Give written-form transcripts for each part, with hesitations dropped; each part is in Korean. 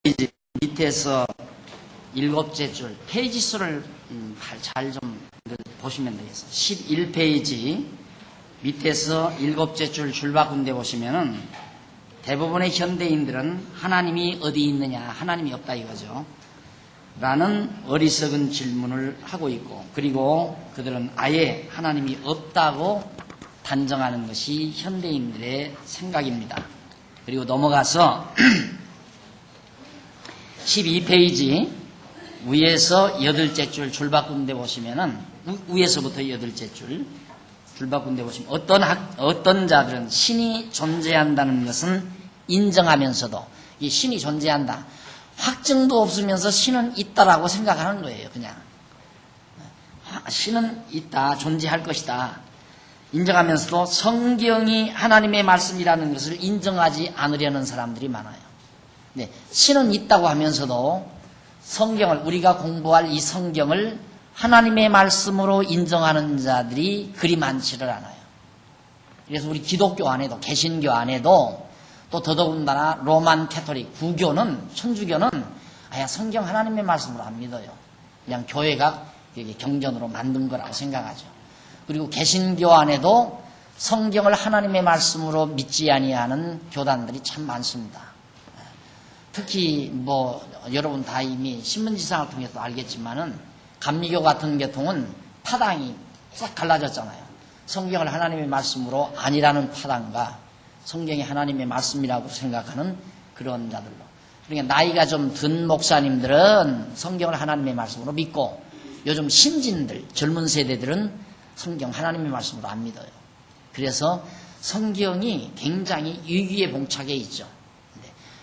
이제 밑에서 일곱째 줄 페이지 수를 잘 좀 보시면 되겠어요. 11페이지 밑에서 일곱째 줄 줄바꾼데 보시면은 대부분의 현대인들은 하나님이 어디 있느냐, 하나님이 없다 이거죠. 라는 어리석은 질문을 하고 있고, 그리고 그들은 아예 하나님이 없다고 단정하는 것이 현대인들의 생각입니다. 그리고 넘어가서 12페이지 위에서 여덟째 줄 줄바꾼데 보시면은 위에서부터 여덟째 줄 바꾼데 보시면 어떤 자들은 신이 존재한다는 것은 인정하면서도 이 신이 존재한다, 확증도 없으면서 신은 있다라고 생각하는 거예요. 그냥 신은 있다, 존재할 것이다 인정하면서도 성경이 하나님의 말씀이라는 것을 인정하지 않으려는 사람들이 많아요. 네, 신은 있다고 하면서도 성경을, 우리가 공부할 이 성경을 하나님의 말씀으로 인정하는 자들이 그리 많지를 않아요. 그래서 우리 기독교 안에도, 개신교 안에도, 또 더더군다나 로만 캐토릭, 구교는, 천주교는 아야 성경 하나님의 말씀으로 안 믿어요. 그냥 교회가 경전으로 만든 거라고 생각하죠. 그리고 개신교 안에도 성경을 하나님의 말씀으로 믿지 아니하는 교단들이 참 많습니다. 특히 여러분 다 이미 신문지상을 통해서 알겠지만은 감리교 같은 계통은 파당이 싹 갈라졌잖아요. 성경을 하나님의 말씀으로 아니라는 파당과 성경이 하나님의 말씀이라고 생각하는 그런 자들로. 그러니까 나이가 좀 든 목사님들은 성경을 하나님의 말씀으로 믿고, 요즘 신진들, 젊은 세대들은 성경 하나님의 말씀으로 안 믿어요. 그래서 성경이 굉장히 위기에 봉착해 있죠.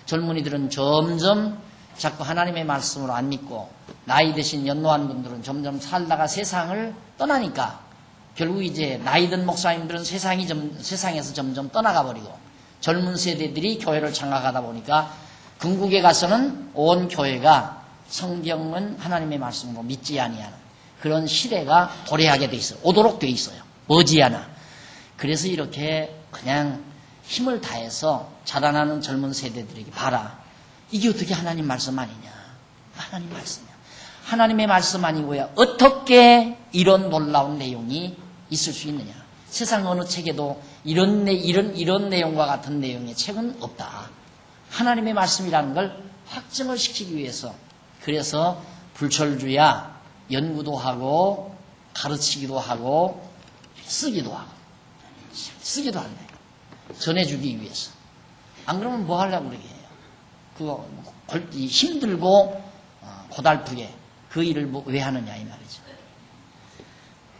젊은이들은 점점 자꾸 하나님의 말씀으로 안 믿고, 나이 드신 연로한 분들은 점점 살다가 세상을 떠나니까 결국 이제 나이 든 목사님들은 세상에서 점점 떠나가 버리고, 젊은 세대들이 교회를 장악하다 보니까 궁극에 가서는 온 교회가 성경은 하나님의 말씀으로 믿지 아니하는 그런 시대가 도래하게 돼 있어요. 오도록 돼 있어요. 머지않아. 그래서 이렇게 그냥 힘을 다해서 자라나는 젊은 세대들에게 봐라, 이게 어떻게 하나님 말씀 아니냐, 하나님 말씀이야. 하나님의 말씀 아니고야 어떻게 이런 놀라운 내용이 있을 수 있느냐. 세상 어느 책에도 이런 내용과 같은 내용의 책은 없다. 하나님의 말씀이라는 걸 확증을 시키기 위해서, 그래서 불철주야 연구도 하고 가르치기도 하고 쓰기도 한다. 전해주기 위해서. 안 그러면 뭐 하려고 그러게 해요. 그거 힘들고 고달프게 그 일을 왜 하느냐 이 말이죠.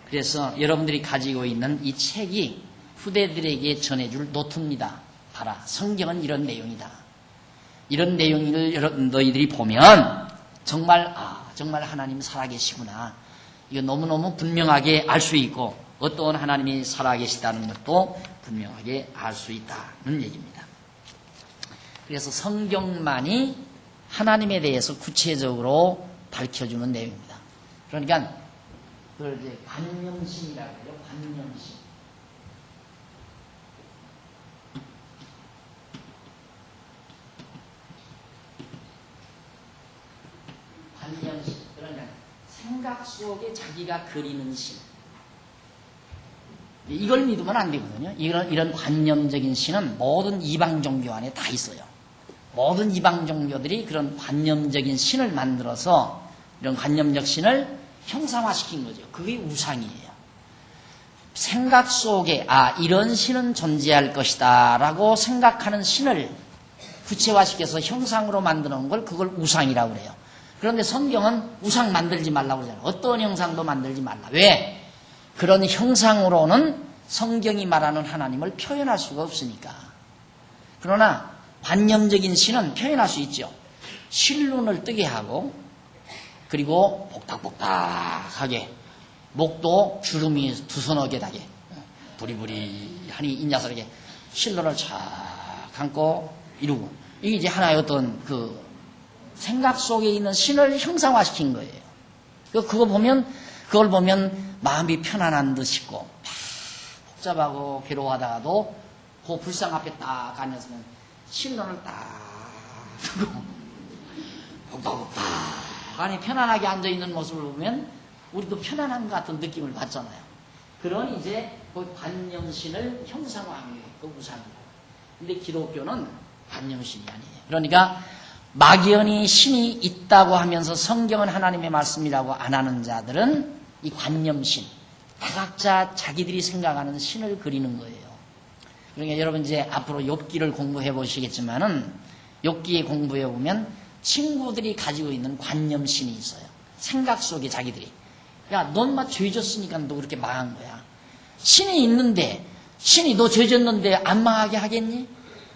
그래서 여러분들이 가지고 있는 이 책이 후대들에게 전해줄 노트입니다. 봐라, 성경은 이런 내용이다. 이런 내용을 너희들이 보면 정말 하나님 살아계시구나, 이거 너무너무 분명하게 알 수 있고, 어떤 하나님이 살아계시다는 것도 분명하게 알 수 있다는 얘기입니다. 그래서 성경만이 하나님에 대해서 구체적으로 밝혀주는 내용입니다. 그러니까 그걸 이제 관념심이라고 해요. 관념심. 그러니까 생각 속에 자기가 그리는 신. 이걸 믿으면 안 되거든요. 이런 관념적인 신은 모든 이방 종교 안에 다 있어요. 모든 이방 종교들이 그런 관념적인 신을 만들어서 이런 관념적 신을 형상화시킨 거죠. 그게 우상이에요. 생각 속에 이런 신은 존재할 것이다 라고 생각하는 신을 구체화시켜서 형상으로 만드는 걸 그걸 우상이라고 그래요. 그런데 성경은 우상 만들지 말라고 그러잖아요. 어떤 형상도 만들지 말라. 왜? 그런 형상으로는 성경이 말하는 하나님을 표현할 수가 없으니까. 그러나 관념적인 신은 표현할 수 있죠. 실눈을 뜨게 하고, 그리고 복닥복닥하게, 목도 주름이 두서너게 나게, 부리부리하니 이 녀석에게 실눈을 쫙 감고 이루고, 이게 이제 하나의 어떤 생각 속에 있는 신을 형상화시킨 거예요. 그걸 보면 마음이 편안한 듯 싶고, 복잡하고 괴로워하다가도 그 불상 앞에 딱 앉았으면 실론을 딱 두고 복덕복덕하니 편안하게 앉아있는 모습을 보면 우리도 편안한 것 같은 느낌을 받잖아요. 그런 이제 그 관념신을 형상화한 게 그 우상이고. 근데 기독교는 관념신이 아니에요. 그러니까 막연히 신이 있다고 하면서 성경은 하나님의 말씀이라고 안 하는 자들은 이 관념신, 각자 자기들이 생각하는 신을 그리는 거예요. 그러니까 여러분 이제 앞으로 욥기를 공부해 보시겠지만은 욥기에 공부해 보면 친구들이 가지고 있는 관념신이 있어요. 생각 속에 자기들이. 야, 넌 막 죄졌으니까 너 그렇게 망한 거야. 신이 있는데, 신이 너 죄졌는데 안 망하게 하겠니?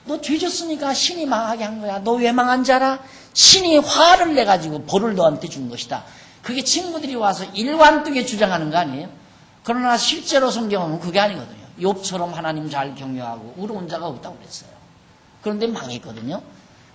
너 죄졌으니까 신이 망하게 한 거야. 너 왜 망한 줄 알아? 신이 화를 내가지고 벌을 너한테 준 것이다. 그게 친구들이 와서 일관되게 주장하는 거 아니에요? 그러나 실제로 성경은 그게 아니거든요. 욥처럼 하나님 잘 경외하고 의로운 자가 없다고 그랬어요. 그런데 망했거든요.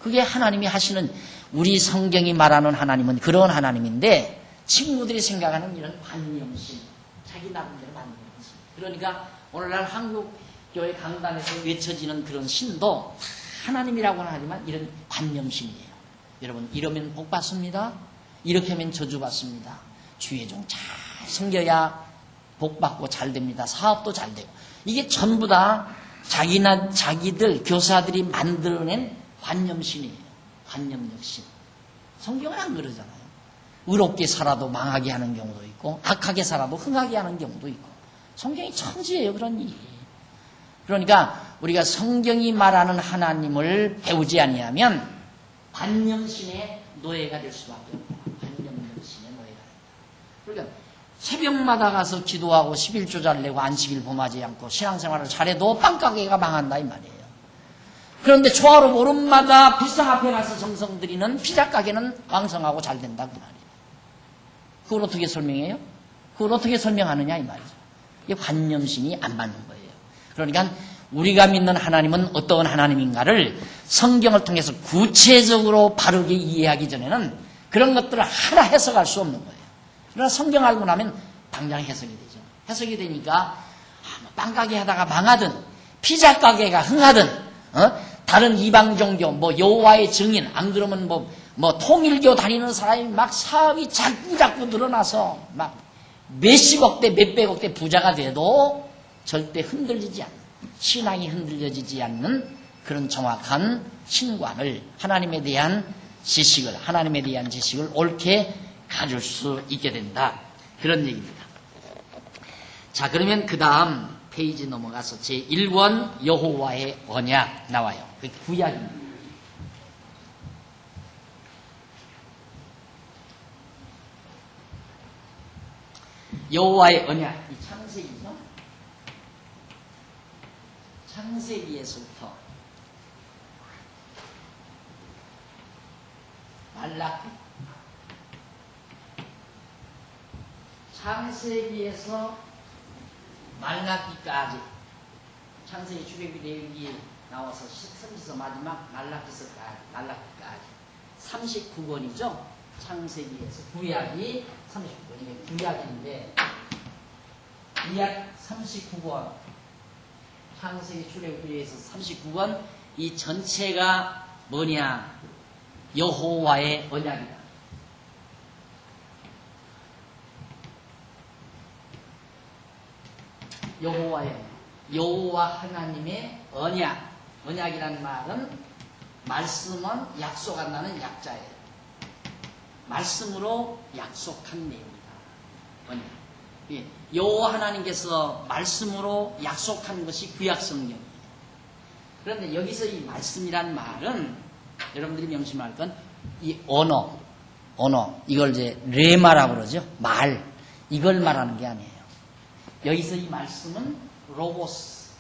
그게 하나님이 하시는, 우리 성경이 말하는 하나님은 그런 하나님인데 친구들이 생각하는 이런 관념신, 자기 나름대로 만드는 신. 그러니까 오늘날 한국 교회 강단에서 외쳐지는 그런 신도 하나님이라고는 하지만 이런 관념신이에요. 여러분, 이러면 복 받습니다. 이렇게 하면 저주 받습니다. 주의 종 잘 섬겨야 복 받고 잘 됩니다. 사업도 잘 되고. 이게 전부 다 자기들 교사들이 만들어낸 관념신이에요. 관념력신. 성경은 안 그러잖아요. 의롭게 살아도 망하게 하는 경우도 있고 악하게 살아도 흥하게 하는 경우도 있고. 성경이 천지예요, 그런 일이. 그러니까 우리가 성경이 말하는 하나님을 배우지 아니하면 관념신의 노예가 될 수밖에 없다. 관념신의 노예가 된다. 그러니까 새벽마다 가서 기도하고 11조 잘 내고 안식일 범하지 않고 신앙생활을 잘해도 빵가게가 망한다 이 말이에요. 그런데 초하루 보름마다 불상 앞에 가서 정성 들이는 피자가게는 왕성하고 잘 된다 그 말이에요. 그걸 어떻게 설명해요? 그걸 어떻게 설명하느냐 이 말이죠. 이게 관념신이 안 맞는 거예요. 그러니까 우리가 믿는 하나님은 어떤 하나님인가를 성경을 통해서 구체적으로 바르게 이해하기 전에는 그런 것들을 하나 해석할 수 없는 거예요. 그러나 성경 알고 나면 당장 해석이 되죠. 해석이 되니까 빵가게 하다가 망하든 피자 가게가 흥하든 다른 이방 종교 뭐 여호와의 증인 안 그러면 뭐 통일교 다니는 사람이 막 사업이 자꾸 늘어나서 막 몇십억 대 몇백억 대 부자가 돼도 절대 흔들리지 않는, 신앙이 흔들려지지 않는 그런 정확한 신관을, 하나님에 대한 지식을 옳게 가질 수 있게 된다. 그런 얘기입니다. 자, 그러면 그 다음 페이지 넘어가서 제1권 여호와의 언약 나와요. 그 구약입니다. 여호와의 언약, 이 창세기죠. 창세기에서부터 말라기, 창세기에서 말라기까지, 창세기 출애굽기 레위기 나와서 선지서 마지막 말라기까지 39권이죠. 창세기에서 구약이 39권이면 구약인데 구약 39권, 창세기 출애굽기에서 39권, 이 전체가 뭐냐? 여호와의 언약이다. 여호와 하나님의 언약. 언약이라는 말은 말씀은 약속한다는 약자예요. 말씀으로 약속한 내용이다. 언약. 여호와 하나님께서 말씀으로 약속한 것이 구약성경이에요. 그런데 여기서 이 말씀이란 말은 여러분들이 명심할 건 이 언어, 이걸 이제 레마라고 그러죠. 말, 이걸 말하는 게 아니에요. 여기서 이 말씀은 로고스.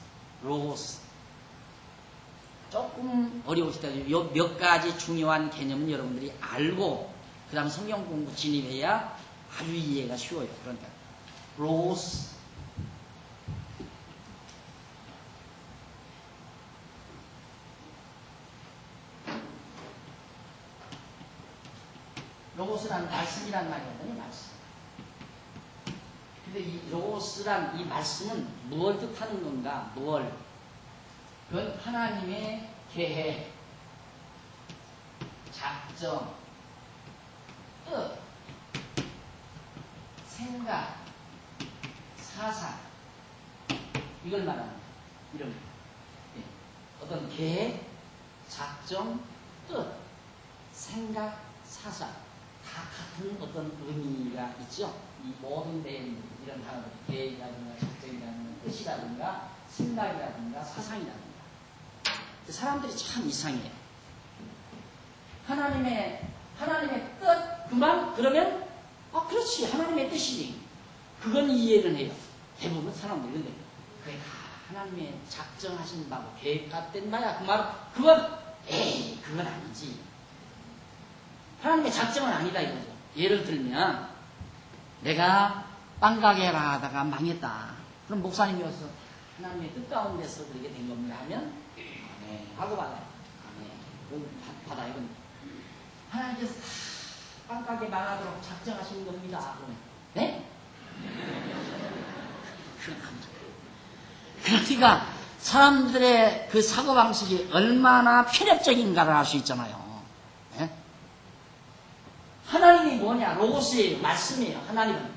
조금 어려우시다. 요 몇 가지 중요한 개념은 여러분들이 알고 그 다음 성경 공부 진입해야 아주 이해가 쉬워요. 그러니까 로고스, 로고스란 말씀이란 말이거든요. 말씀. 근데 이 로고스란 이 말씀은 무엇을 뜻하는 건가? 그건 하나님의 계획, 작정, 뜻, 생각, 사상, 이걸 말합니다. 이런 거. 예. 어떤 계획, 작정, 뜻, 생각, 사상 다 같은 어떤 의미가 있죠. 이 모든 데에 이런 단어들, 계획이라든가 작정이라든가 뜻이라든가 생각이라든가 사상이라든가. 사람들이 참 이상해요. 하나님의 뜻, 그러면 그렇지, 하나님의 뜻이지. 그건 이해를 해요. 대부분 사람들이. 근데 그게 하나님의 작정하신 바고 계획된 바야. 그 말, 그건 아니지. 하나님의 작정은 아니다 이거죠. 예를 들면 내가 빵가게를 하다가 망했다. 그럼 목사님이 와서 하나님의 뜻 가운데서 그렇게 된 겁니다 하면 하고 받아요. 받아요. 이건 하나님께서 빵가게 망하도록 작정하신 겁니다. 그러면 네? 그러니까 사람들의 그 사고방식이 얼마나 편협적인가를 알 수 있잖아요. 네? 하나님이 뭐냐? 로고스예요. 말씀이에요. 하나님은.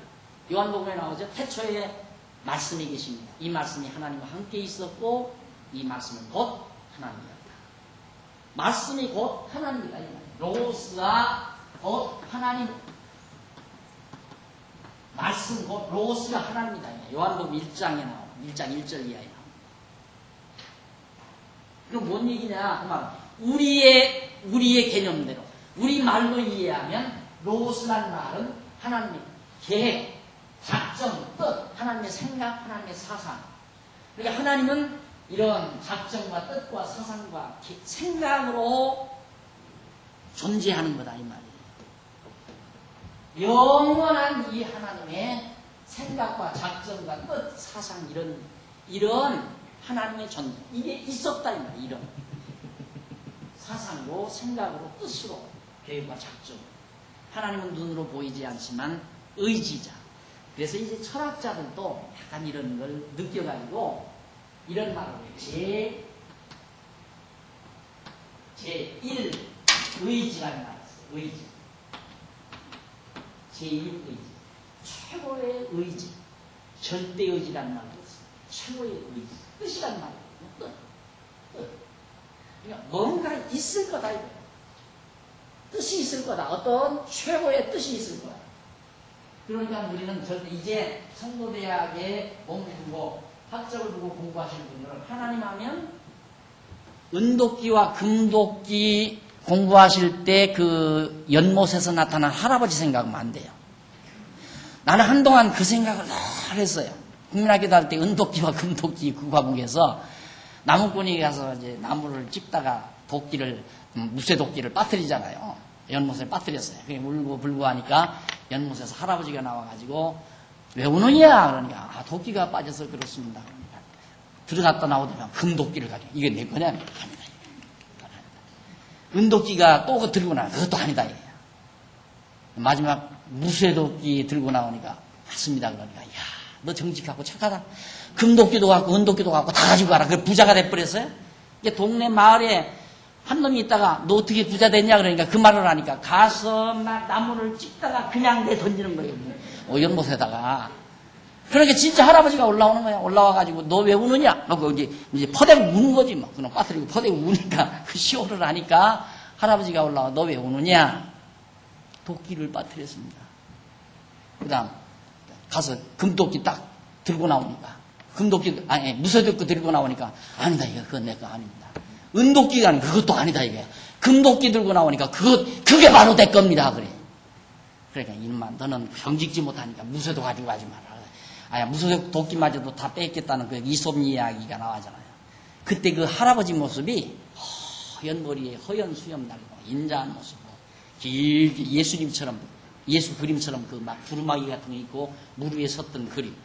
요한복음에 나오죠. 태초에 말씀이 계십니다. 이 말씀이 하나님과 함께 있었고 이 말씀은 곧 하나님이었다. 말씀이 곧 하나님이다. 로고스가 곧 하나님. 말씀 곧 로고스가 하나님이다. 요한복음 1장에 나와요. 1장 1절 이하에 나와요. 그럼 뭔 얘기냐? 그 말, 우리의 개념대로, 우리 말로 이해하면 로고스라는 말은 하나님의 계획, 작정, 뜻, 하나님의 생각, 하나님의 사상. 그러니까 하나님은 이런 작정과 뜻과 사상과 생각으로 존재하는 거다 이 말이에요. 영원한 이 하나님의 생각과 작정과 뜻, 사상 이런 하나님의 존재 이게 있었다 이 말이에요. 이런 사상으로, 생각으로, 뜻으로, 계획과 작정. 하나님은 눈으로 보이지 않지만 의지자. 그래서 이제 철학자들도 약간 이런 걸 느껴가지고 이런 말을 해요. 제1 의지라는 말이 있어요. 의지. 제1 의지. 최고의 의지. 절대의지라는 말도 있어요. 최고의 의지. 뜻이라는 말이에요. 뜻. 그러니까 뭔가 있을 거다 이거예요. 뜻이 있을 거다. 어떤 최고의 뜻이 있을 거다. 그러니까 우리는 절대 이제 성도대학에 공부, 학적을 두고 공부하시는 분들은 하나님 하면 은도끼와 금도끼 공부하실 때 그 연못에서 나타난 할아버지 생각하면 안 돼요. 나는 한동안 그 생각을 늘 했어요. 국민학교 다닐 때 은도끼와 금도끼 그 과목에서 나무꾼이 가서 이제 나무를 찝다가 무쇠도끼를 빠뜨리잖아요. 연못에 빠뜨렸어요. 그게 울고 불고 하니까 연못에서 할아버지가 나와가지고 왜 우느냐? 그러니까 도끼가 빠져서 그렇습니다. 그러니까 들어갔다 나오더니 금도끼를 가지고 이게 내 거냐? 아니다. 은도끼가 또 들고 나와. 그것도 아니다. 이거야. 마지막 무쇠도끼 들고 나오니까 맞습니다. 그러니까 야, 너 정직하고 착하다. 금도끼도 갖고 은도끼도 갖고 다 가지고 가라. 그 부자가 돼버렸어요. 이게 동네 마을에 한 놈이 있다가 너 어떻게 부자 됐냐 그러니까 그 말을 하니까 가서 막 나무를 찍다가 그냥 내 던지는 거예요. 연못에다가. 그러니까 진짜 할아버지가 올라오는 거야. 올라와가지고 너 왜 우느냐? 너 이제 퍼대고 우는 거지 뭐. 그럼 빠뜨리고 퍼대고 우니까 그 시호를 하니까 할아버지가 올라와. 너 왜 우느냐? 도끼를 빠뜨렸습니다. 그 다음 가서 금도끼 딱 들고 나오니까 무쇠도끼 들고 나오니까 아니다 이거 그건 내 거 아닙니다. 은도끼가 아니고 그것도 아니다 이게. 금도끼 들고 나오니까 그게 바로 내 겁니다. 그래. 그러니까 이놈아 너는 병직지 못하니까 무쇠도 가지고 가지 마라. 무쇠도끼마저도 다 뺏겠다는 그 이솝 이야기가 나와잖아요. 그때 그 할아버지 모습이 허연 머리에 허연 수염 달고 인자한 모습으로 길게 예수 그림처럼 그 막 두루마기 같은 거 있고 물 위에 섰던 그림.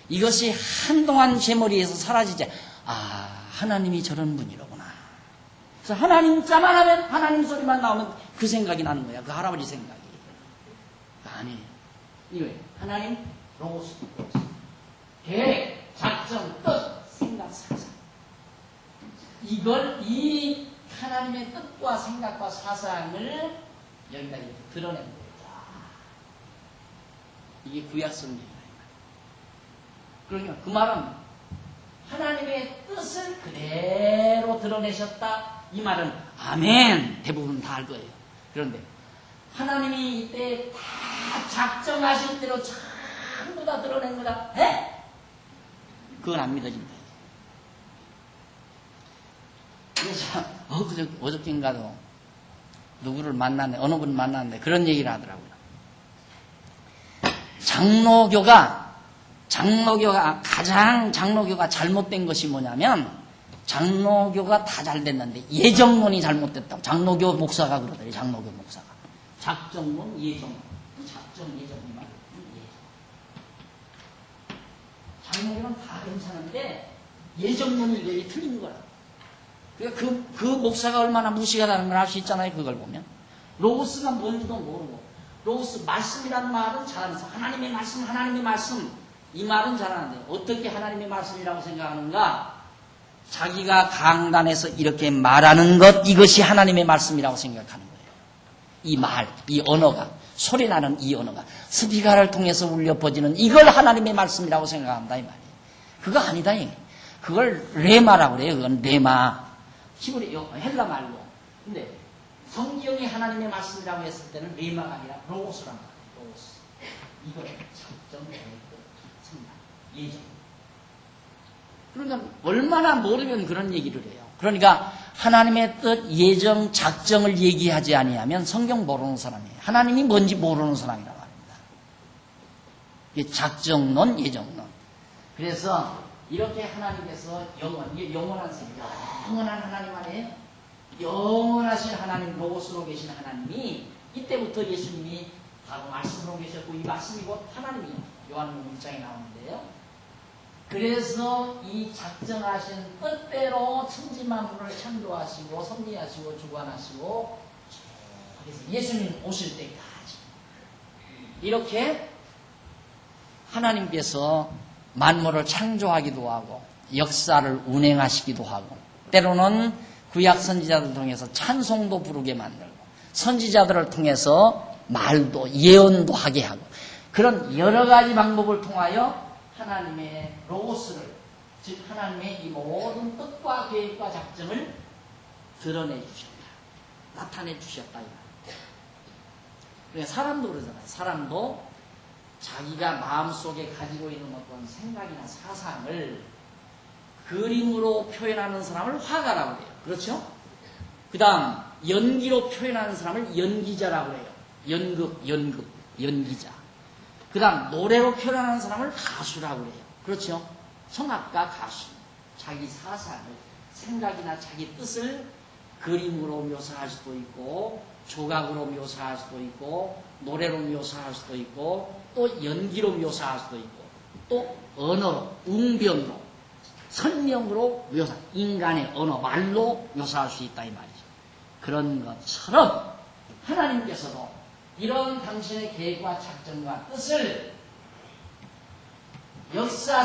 이것이 한동안 제 머리에서 사라지지. 하나님이 저런 분이로구나. 그래서 하나님 자만 하면 하나님 소리만 나오면 그 생각이 나는 거야. 그 할아버지 생각이. 아니에요. 이거예요. 하나님 로고스. 계획, 작정, 뜻, 생각, 사상. 이 하나님의 뜻과 생각과 사상을 여기다 이렇게 드러낸 거예요. 이게 구약성경이다. 그러니까 그 말은 하나님의 뜻을 그대로 드러내셨다. 이 말은 아멘 대부분 다 알 거예요. 그런데 하나님이 이때 다 작정하신 대로 전부 다 드러낸 거다. 네? 그건 안 믿어진다. 그래서 어저께인가도 누구를 만났네, 어느 분을 만났는데 그런 얘기를 하더라고요. 장로교가 잘못된 것이 뭐냐면 장로교가 다 잘 됐는데 예정론이 잘못됐다고 장로교 목사가 그러더래요. 장로교 목사가 작정론, 예정론, 작정, 예정 이 말이에요. 장로교는 다 괜찮은데 예정론이 왜 틀린 거야. 그러니까 그 목사가 얼마나 무식하다는 걸 알 수 있잖아요. 그걸 보면 로고스가 뭔지도 모르고 로고스 말씀이라는 말은 잘하면서 하나님의 말씀 이 말은 잘하는데 어떻게 하나님의 말씀이라고 생각하는가? 자기가 강단에서 이렇게 말하는 것 이것이 하나님의 말씀이라고 생각하는 거예요. 이 말, 이 언어가 소리나는 이 언어가 스피커를 통해서 울려 퍼지는 이걸 하나님의 말씀이라고 생각한다 이 말이에요. 그거 아니다. 그걸 레마라고 그래요. 그건 레마. 히브리 헬라 말고. 근데 성경이 하나님의 말씀이라고 했을 때는 레마가 아니라 로고스란 말이에요. 로고스. 이걸 작정, 계획, 생각, 예정. 그러니까 얼마나 모르면 그런 얘기를 해요. 그러니까 하나님의 뜻, 예정, 작정을 얘기하지 아니하면 성경 모르는 사람이에요. 하나님이 뭔지 모르는 사람이라고 합니다. 이게 작정론, 예정론. 그래서 이렇게 하나님께서 영원한 세계, 영원한 하나님 안에 영원하신 하나님, 로고스로 계신 하나님이 이때부터 예수님이 바로 말씀으로 계셨고 이 말씀이 곧 하나님이요. 요한복음 1장에 나오는데요. 그래서 이 작정하신 뜻대로 천지만물을 창조하시고 섭리하시고 주관하시고 그래서 예수님 오실 때까지 이렇게 하나님께서 만물을 창조하기도 하고 역사를 운행하시기도 하고 때로는 구약 선지자들을 통해서 찬송도 부르게 만들고 선지자들을 통해서 말도 예언도 하게 하고 그런 여러 가지 방법을 통하여 하나님의 로고스를 즉 하나님의 이 모든 뜻과 계획과 작정을 드러내 주셨다. 나타내 주셨다. 그러니까 사람도 그러잖아요. 사람도 자기가 마음속에 가지고 있는 어떤 생각이나 사상을 그림으로 표현하는 사람을 화가라고 해요. 그렇죠? 그 다음 연기로 표현하는 사람을 연기자라고 해요. 연기자. 그 다음 노래로 표현하는 사람을 가수라고 해요. 그렇죠? 성악가, 가수. 자기 사상을, 생각이나 자기 뜻을 그림으로 묘사할 수도 있고 조각으로 묘사할 수도 있고 노래로 묘사할 수도 있고 또 연기로 묘사할 수도 있고 또 언어로, 웅변으로, 설명으로 묘사, 인간의 언어, 말로 묘사할 수 있다 이 말이죠. 그런 것처럼 하나님께서도 이런 당신의 계획과 작정과 뜻을 역사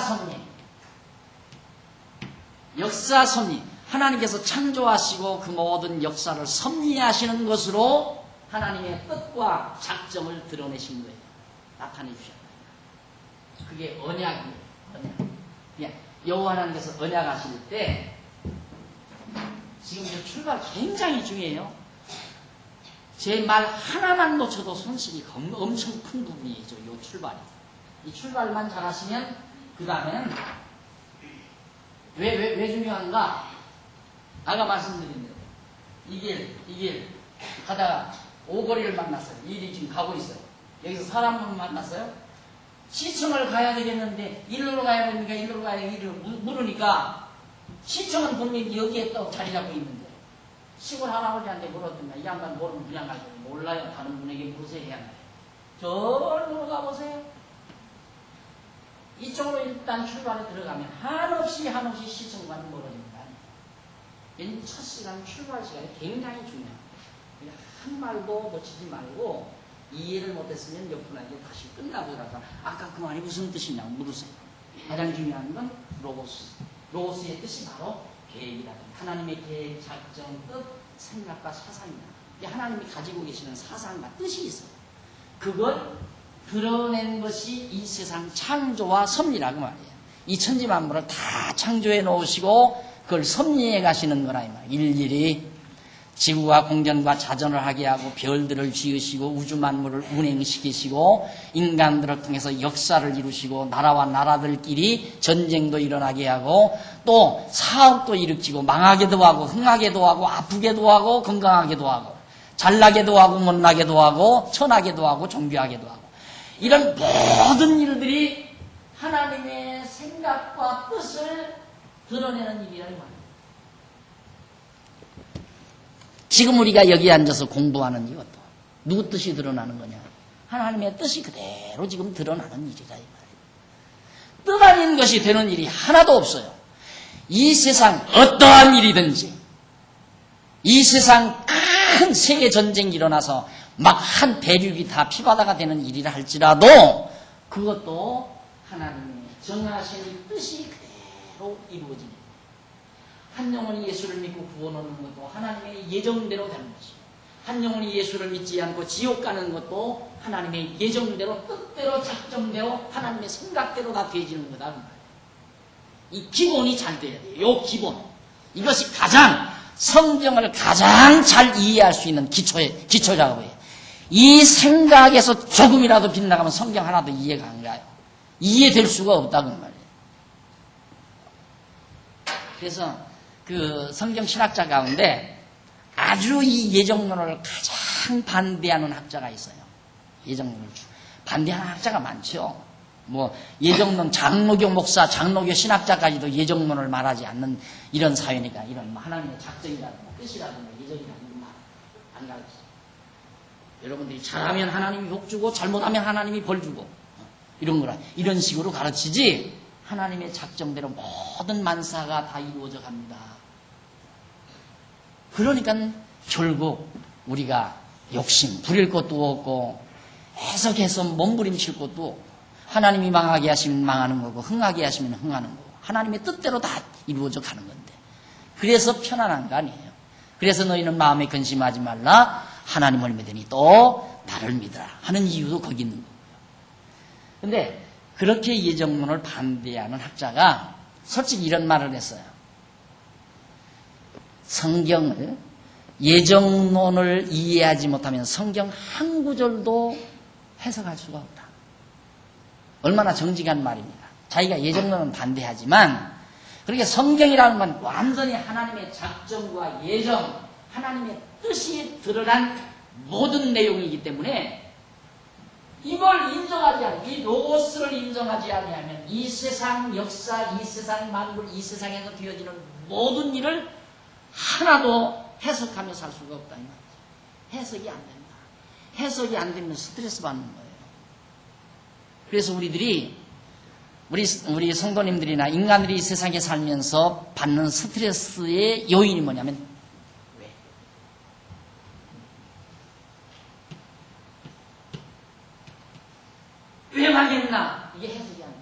섭리 하나님께서 창조하시고 그 모든 역사를 섭리하시는 것으로 하나님의 뜻과 작정을 드러내신 거예요. 나타내 주셨다. 그게 언약이에요. 언약. 여호와 하나님께서 언약하실 때 지금 이 출발 굉장히 중요해요. 제 말 하나만 놓쳐도 손실이 엄청 큰 부분이죠. 이 출발이. 이 출발만 잘하시면 그 다음에는 왜 중요한가? 아까 말씀드린 대로 이 길 가다가 오거리를 만났어요. 일이 지금 가고 있어요. 여기서 사람을 만났어요. 시청을 가야 되겠는데 일로 가야 됩니까? 일로 가야 되겠는가? 물으니까 시청은 분명히 여기에 또 자리 잡고 있는데 시골 할아버지한테 물었더니 이 양반 모르면 그냥 가죠. 몰라요. 다른 분에게 물으세요. 해야 돼요. 저쪽으로 가보세요. 이쪽으로 일단 출발에 들어가면 한없이 시청과는 멀어집니다. 첫 시간 출발 시간이 굉장히 중요합니다. 한 말도 놓치지 말고 이해를 못했으면 몇 분한테 다시 끝나보라고 아까 그 말이 무슨 뜻이냐고 물으세요. 가장 중요한 건 로고스의 뜻이 바로 계획이라든가 하나님의 계획, 작정, 뜻, 생각과 사상이다. 하나님이 가지고 계시는 사상과 뜻이 있어요. 그걸 드러낸 것이 이 세상 창조와 섭리라고 말이에요. 이 천지만물을 다 창조해 놓으시고 그걸 섭리해 가시는 거라 이 말이에요. 일일이 지구와 공전과 자전을 하게 하고 별들을 지으시고 우주 만물을 운행시키시고 인간들을 통해서 역사를 이루시고 나라와 나라들끼리 전쟁도 일어나게 하고 또 사업도 일으키고 망하게도 하고 흥하게도 하고 아프게도 하고 건강하게도 하고 잘나게도 하고 못나게도 하고 천하게도 하고 존귀하게도 하고 이런 모든 일들이 하나님의 생각과 뜻을 드러내는 일이라 이 말이에요. 지금 우리가 여기 앉아서 공부하는 이것도 누구 뜻이 드러나는 거냐? 하나님의 뜻이 그대로 지금 드러나는 일이다 이 말이에요. 뜻 아닌 것이 되는 일이 하나도 없어요. 이 세상 어떠한 일이든지 이 세상 큰 세계 전쟁이 일어나서 막 한 대륙이 다 피바다가 되는 일이라 할지라도 그것도 하나님의 정하신 뜻이 그대로 이루어지는 한 영혼이 예수를 믿고 구원 얻는 것도 하나님의 예정대로 되는 것이고 한 영혼이 예수를 믿지 않고 지옥 가는 것도 하나님의 예정대로 뜻대로 작정대로 하나님의 생각대로 다 되어지는 거다. 이 기본이 잘 돼야 돼요. 이 기본. 이것이 가장 성경을 가장 잘 이해할 수 있는 기초 작업이에요. 이 생각에서 조금이라도 빗나가면 성경 하나도 이해가 안 가요. 이해될 수가 없다고 말이에요. 그래서 그 성경 신학자 가운데 아주 이 예정론을 가장 반대하는 학자가 있어요. 예정론을 반대하는 학자가 많죠. 뭐 예정론 장로교 목사, 장로교 신학자까지도 예정론을 말하지 않는 이런 사회니까 이런 뭐 하나님의 작정이라든가 뜻이라든가 예정이라든가 안 가르치죠. 여러분들이 잘하면 하나님이 복 주고 잘못하면 하나님이 벌 주고 이런 거라 이런 식으로 가르치지 하나님의 작정대로 모든 만사가 다 이루어져 갑니다. 그러니까 결국 우리가 욕심 부릴 것도 없고 해석해서 몸부림칠 것도 없고 하나님이 망하게 하시면 망하는 거고 흥하게 하시면 흥하는 거고 하나님의 뜻대로 다 이루어져 가는 건데 그래서 편안한 거 아니에요. 그래서 너희는 마음에 근심하지 말라 하나님을 믿으니 또 나를 믿으라 하는 이유도 거기 있는 거고요. 근데 그렇게 예정론을 반대하는 학자가 솔직히 이런 말을 했어요. 성경을 예정론을 이해하지 못하면 성경 한 구절도 해석할 수가 없다. 얼마나 정직한 말입니다. 자기가 예정론은 반대하지만 그렇게 성경이라는 건 완전히 하나님의 작정과 예정, 하나님의 뜻이 드러난 모든 내용이기 때문에 이걸 인정하지 않으면, 이 로고스를 인정하지 않으면 이 세상 역사, 이 세상 만물, 이 세상에서 되어지는 모든 일을 하나도 해석하며 살 수가 없다 이 말이죠. 해석이 안 된다. 해석이 안 되면 스트레스 받는 거예요. 그래서 우리 성도님들이나 인간들이 이 세상에 살면서 받는 스트레스의 요인이 뭐냐면 왜 망했나? 이게 해석이 안 돼.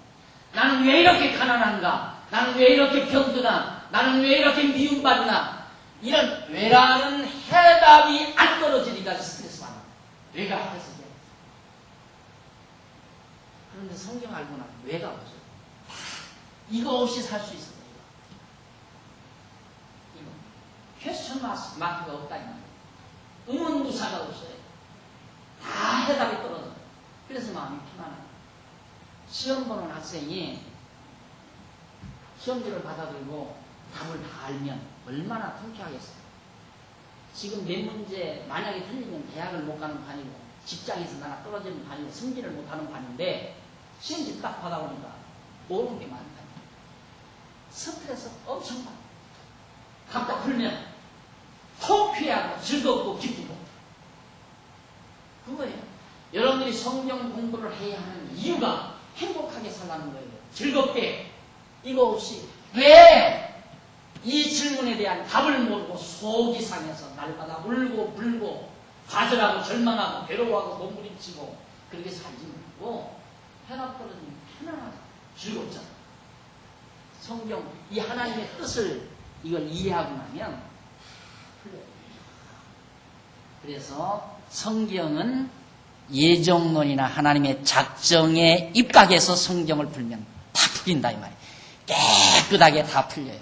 나는 왜 이렇게 가난한가? 나는 왜 이렇게 병드나? 나는 왜 이렇게 미움받나? 이런 왜라는 해답이 안 떨어지니까 스트레스 받는 거야. 왜가 해석이 안 돼. 그런데 성경 알고 나면 왜가 없어요. 이거 없이 살 수 있어요. 이거. 퀘스천 마크가 없다. 의문부사가 없어요. 다 해답이 떨어져요. 그래서 마음이 편안해요. 시험 보는 학생이 시험지를 받아들고 답을 다 알면 얼마나 통쾌하겠어요. 지금 몇 문제 만약에 틀리면 대학을 못 가는 판이고 직장에서 나가 떨어지는 판이고 승진을 못하는 판인데 시험지 딱 받아보니까 모르는 게 많다. 스트레스 엄청 많아. 답답 풀면 통쾌하고 즐겁고 기쁘고 그거예요. 여러분들이 성경 공부를 해야 하는 이유가 행복하게 살라는 거예요. 즐겁게. 이거 없이 왜 이 질문에 대한 답을 모르고 속이 상해서 날마다 울고 불고 좌절하고 절망하고 괴로워하고 몸부림치고 그렇게 살지 말고 해답 떨어지면 편안하다. 즐겁잖아. 성경 이 하나님의 뜻을 이걸 이해하고 나면 그래서 성경은 예정론이나 하나님의 작정에 입각해서 성경을 풀면 다 풀린다 이 말이에요. 깨끗하게 다 풀려요.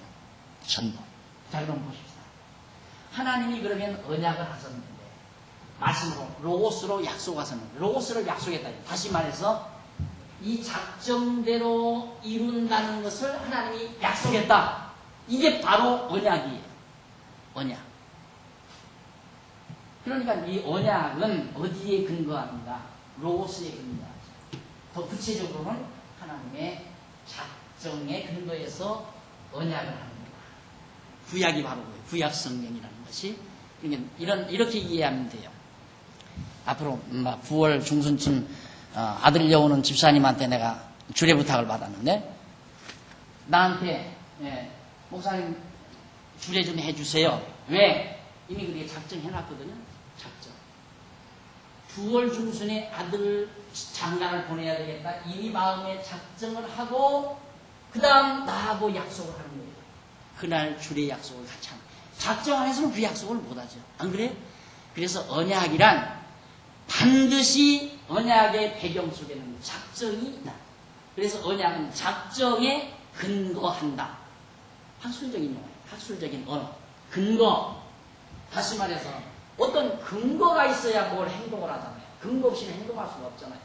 전부. 자, 그럼 보십시다. 하나님이 그러면 언약을 하셨는데 말씀으로 로고스로 약속하셨는데 로고스를 약속했다. 다시 말해서 이 작정대로 이룬다는 것을 하나님이 약속했다. 이게 바로 언약이에요. 언약. 그러니까 이 언약은 어디에 근거합니까? 로고스에 근거하죠. 더 구체적으로는 하나님의 작정에 근거해서 언약을 하는 겁니다. 구약이 바로 구약 성경이라는 것이. 그러니까 이렇게 이해하면 돼요. 앞으로 9월 중순쯤 아들 여우는 집사님한테 내가 주례 부탁을 받았는데 나한테 목사님 주례 좀 해주세요. 왜? 이미 그렇게 작정해놨거든요. 작정. 9월 중순에 아들 장가를 보내야 되겠다. 이미 마음에 작정을 하고 그 다음 나하고 약속을 하는 거예요. 그날 주례 약속을 같이 하는 거예요. 작정 안 했으면 그 약속을 못하죠. 안 그래요? 그래서 언약이란 반드시 언약의 배경 속에는 작정이 있다. 그래서 언약은 작정에 근거한다. 학술적인 용어예요. 학술적인 언어. 근거. 다시 말해서 어떤 근거가 있어야 뭘 행동을 하잖아요. 근거 없이는 행동할 수가 없잖아요.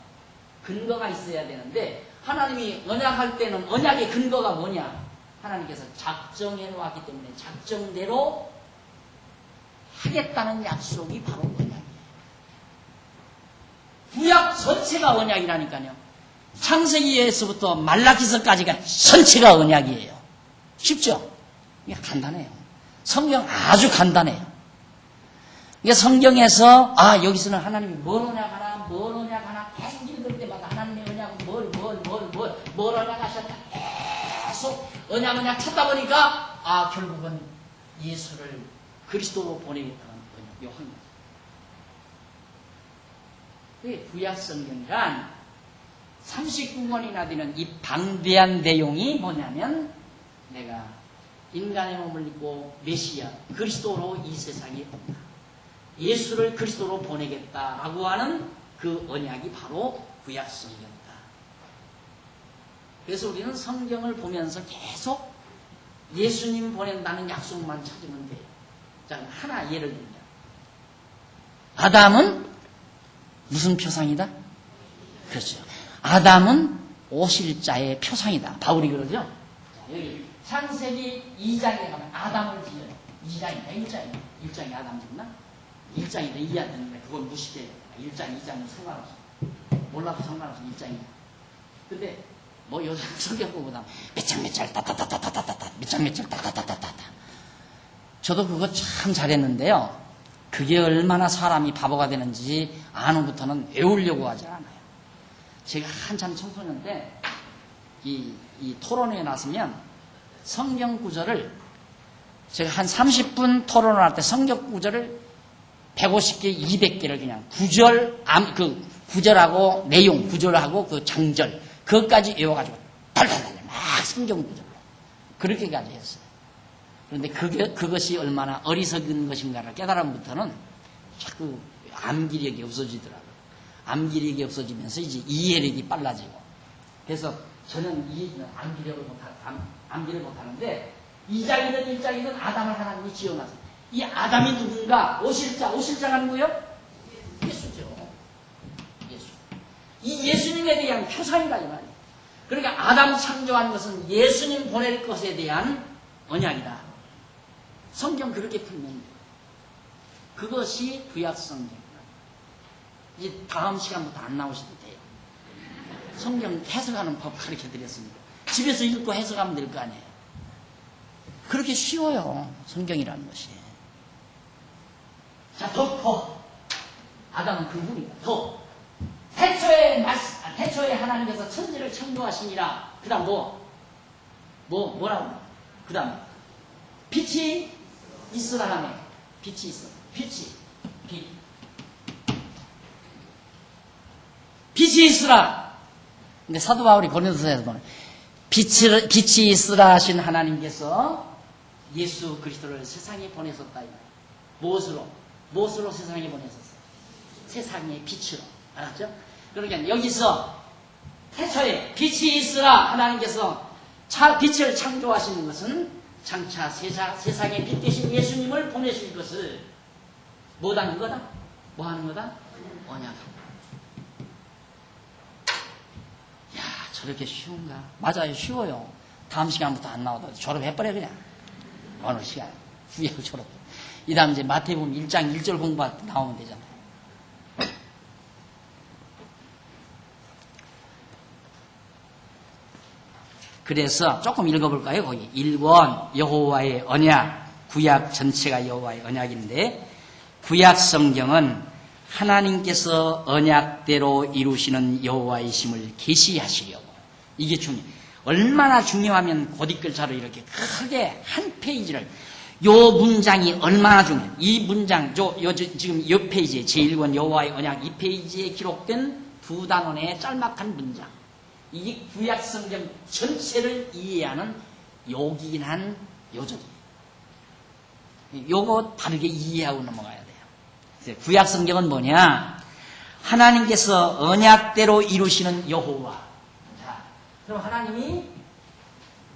근거가 있어야 되는데 하나님이 언약할 때는 언약의 근거가 뭐냐? 하나님께서 작정해 놓았기 때문에 작정대로 하겠다는 약속이 바로 언약이에요. 구약 전체가 언약이라니까요. 창세기에서부터 말라기서까지가 전체가 언약이에요. 쉽죠? 이게 간단해요. 성경 아주 간단해요. 이게 성경에서 여기서는 하나님이 뭘 언약하나 뭘 언약하나 계속 읽을 때마다 하나님의 언약은 뭘 언약하셨다 계속 언약 찾다 보니까 결국은 예수를 그리스도로 보내겠다는 언약 한 거죠. 그게 구약 성경이란 39권이나 되는 이 방대한 내용이 뭐냐면 내가 인간의 몸을 입고 메시아 그리스도로 이 세상에 온다. 예수를 그리스도로 보내겠다라고 하는 그 언약이 바로 구약 성경이다. 그래서 우리는 성경을 보면서 계속 예수님 보낸다는 약속만 찾으면 돼요. 자, 하나 예를 들면 아담은 무슨 표상이다? 그렇죠. 아담은 오실 자의 표상이다. 바울이 그러죠. 자, 여기 창세기 2장에 가면 아담을 지어요. 2장인가 1장이 아담 짓나? 1장이다 2장 되는데 그건 무시돼요. 1장 2장은 상관없어. 몰라도 상관없어. 1장이야. 근데 뭐 요즘 성경 보면 몇장 따따따따따따따 몇장 따따따따따 저도 그거 참 잘했는데요. 그게 얼마나 사람이 바보가 되는지 아는 부터는 외우려고 하지 않아요. 제가 한참 청소년 때 이 토론회에 나서면 성경 구절을 제가 한 30분 토론을 할 때 성경 구절을 150개, 200개를 그냥 구절하고 내용, 구절하고 그 장절 그것까지 외워가지고 달달달 막 성경 구절로 그렇게까지 했어요. 그런데 그것이 얼마나 어리석은 것인가를 깨달음부터는 자꾸 암기력이 없어지더라고요. 암기력이 없어지면서 이제 이해력이 빨라지고. 그래서 저는 암기력을 못하는데 2장이든 1장이든 아담을 하나님이 지어놨어요. 이 아담이 누군가? 오실자가 누구요? 예수죠. 예수. 이 예수님에 대한 표상이다 이 말이에요. 그러니까 아담 창조한 것은 예수님 보낼 것에 대한 언약이다. 성경 그렇게 풀면 돼요. 그것이 구약 성경이다. 이제 다음 시간부터 안 나오셔도 돼요. 성경 해석하는 법 가르쳐 드렸습니다. 집에서 읽고 해석하면 될 거 아니에요. 그렇게 쉬워요. 성경이라는 것이. 자, 더. 아담은 그분이다. 더. 태초에 하나님께서 천지를 창조하시니라. 그 다음 뭐라고? 그 다음 빛이 있으라 하네. 빛이 있어. 빛이 있으라. 근데 사도 바울이 고린도서에서 보면 빛이 있으라 하신 하나님께서 예수 그리스도를 세상에 보내셨다. 무엇으로 세상에 보내셨어요? 세상의 빛으로. 알았죠? 그러니까 여기서 태초에 빛이 있으라 하나님께서 빛을 창조하시는 것은 장차 세상에 빛 되신 예수님을 보내실 것을 뭐하는 거다? 뭐하는 거다? 언약하고. 야, 저렇게 쉬운가? 맞아요, 쉬워요. 다음 시간부터 안 나오다 졸업해버려 그냥. 오늘 시간 후에 졸업. 이 다음 이제 마태복음 1장 1절 공부할 때 나오면 되잖아요. 그래서 조금 읽어볼까요? 거기 1권 여호와의 언약, 구약 전체가 여호와의 언약인데 구약 성경은 하나님께서 언약대로 이루시는 여호와이심을 계시하시려고. 이게 얼마나 중요하면 곧이글자로 이렇게 크게 한 페이지를, 요 문장이 얼마나 중요해요. 이 문장, 지금 요 페이지에 제1권 여호와의 언약 이 페이지에 기록된 두 단원의 짤막한 문장. 이 구약 성경 전체를 이해하는 요긴한 요절이에요. 요거 다르게 이해하고 넘어가야 돼요. 구약 성경은 뭐냐? 하나님께서 언약대로 이루시는 여호와. 자, 그럼 하나님이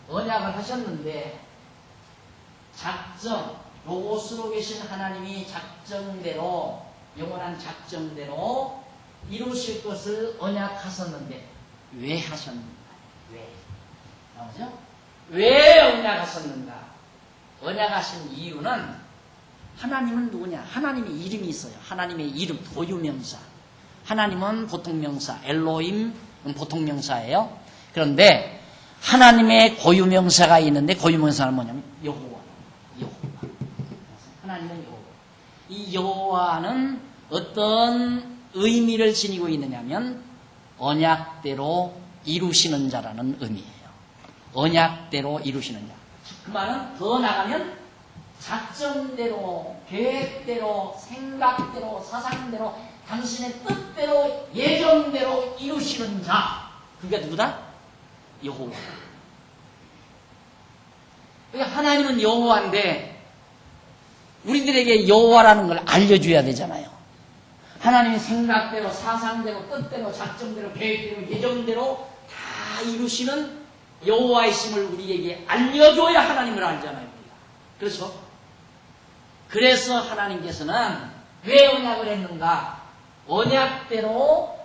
언약을 하셨는데 작정, 로고스로 계신 하나님이 작정대로, 영원한 작정대로 이루실 것을 언약하셨는데 왜 하셨는가? 왜? 나오죠? 왜 언약하셨는가? 언약하신 이유는 하나님은 누구냐? 하나님의 이름이 있어요. 하나님의 이름, 고유명사. 하나님은 보통명사, 엘로힘은 보통명사예요. 그런데 하나님의 고유명사가 있는데 고유명사는 뭐냐면 여호와. 하나님은 여호와. 이 여호와는 어떤 의미를 지니고 있느냐면 언약대로 이루시는 자라는 의미예요. 언약대로 이루시는 자. 그 말은 더 나가면 작정대로, 계획대로, 생각대로, 사상대로, 당신의 뜻대로, 예정대로 이루시는 자. 그게 누구다? 여호와. 그러니까 하나님은 여호와인데 우리들에게 여호와라는 걸 알려줘야 되잖아요. 하나님의 생각대로, 사상대로, 뜻대로, 작정대로, 계획대로, 예정대로 다 이루시는 여호와이심을 우리에게 알려줘야 하나님을 알잖아요. 우리가. 그렇죠? 그래서 하나님께서는 왜 언약을 했는가? 언약대로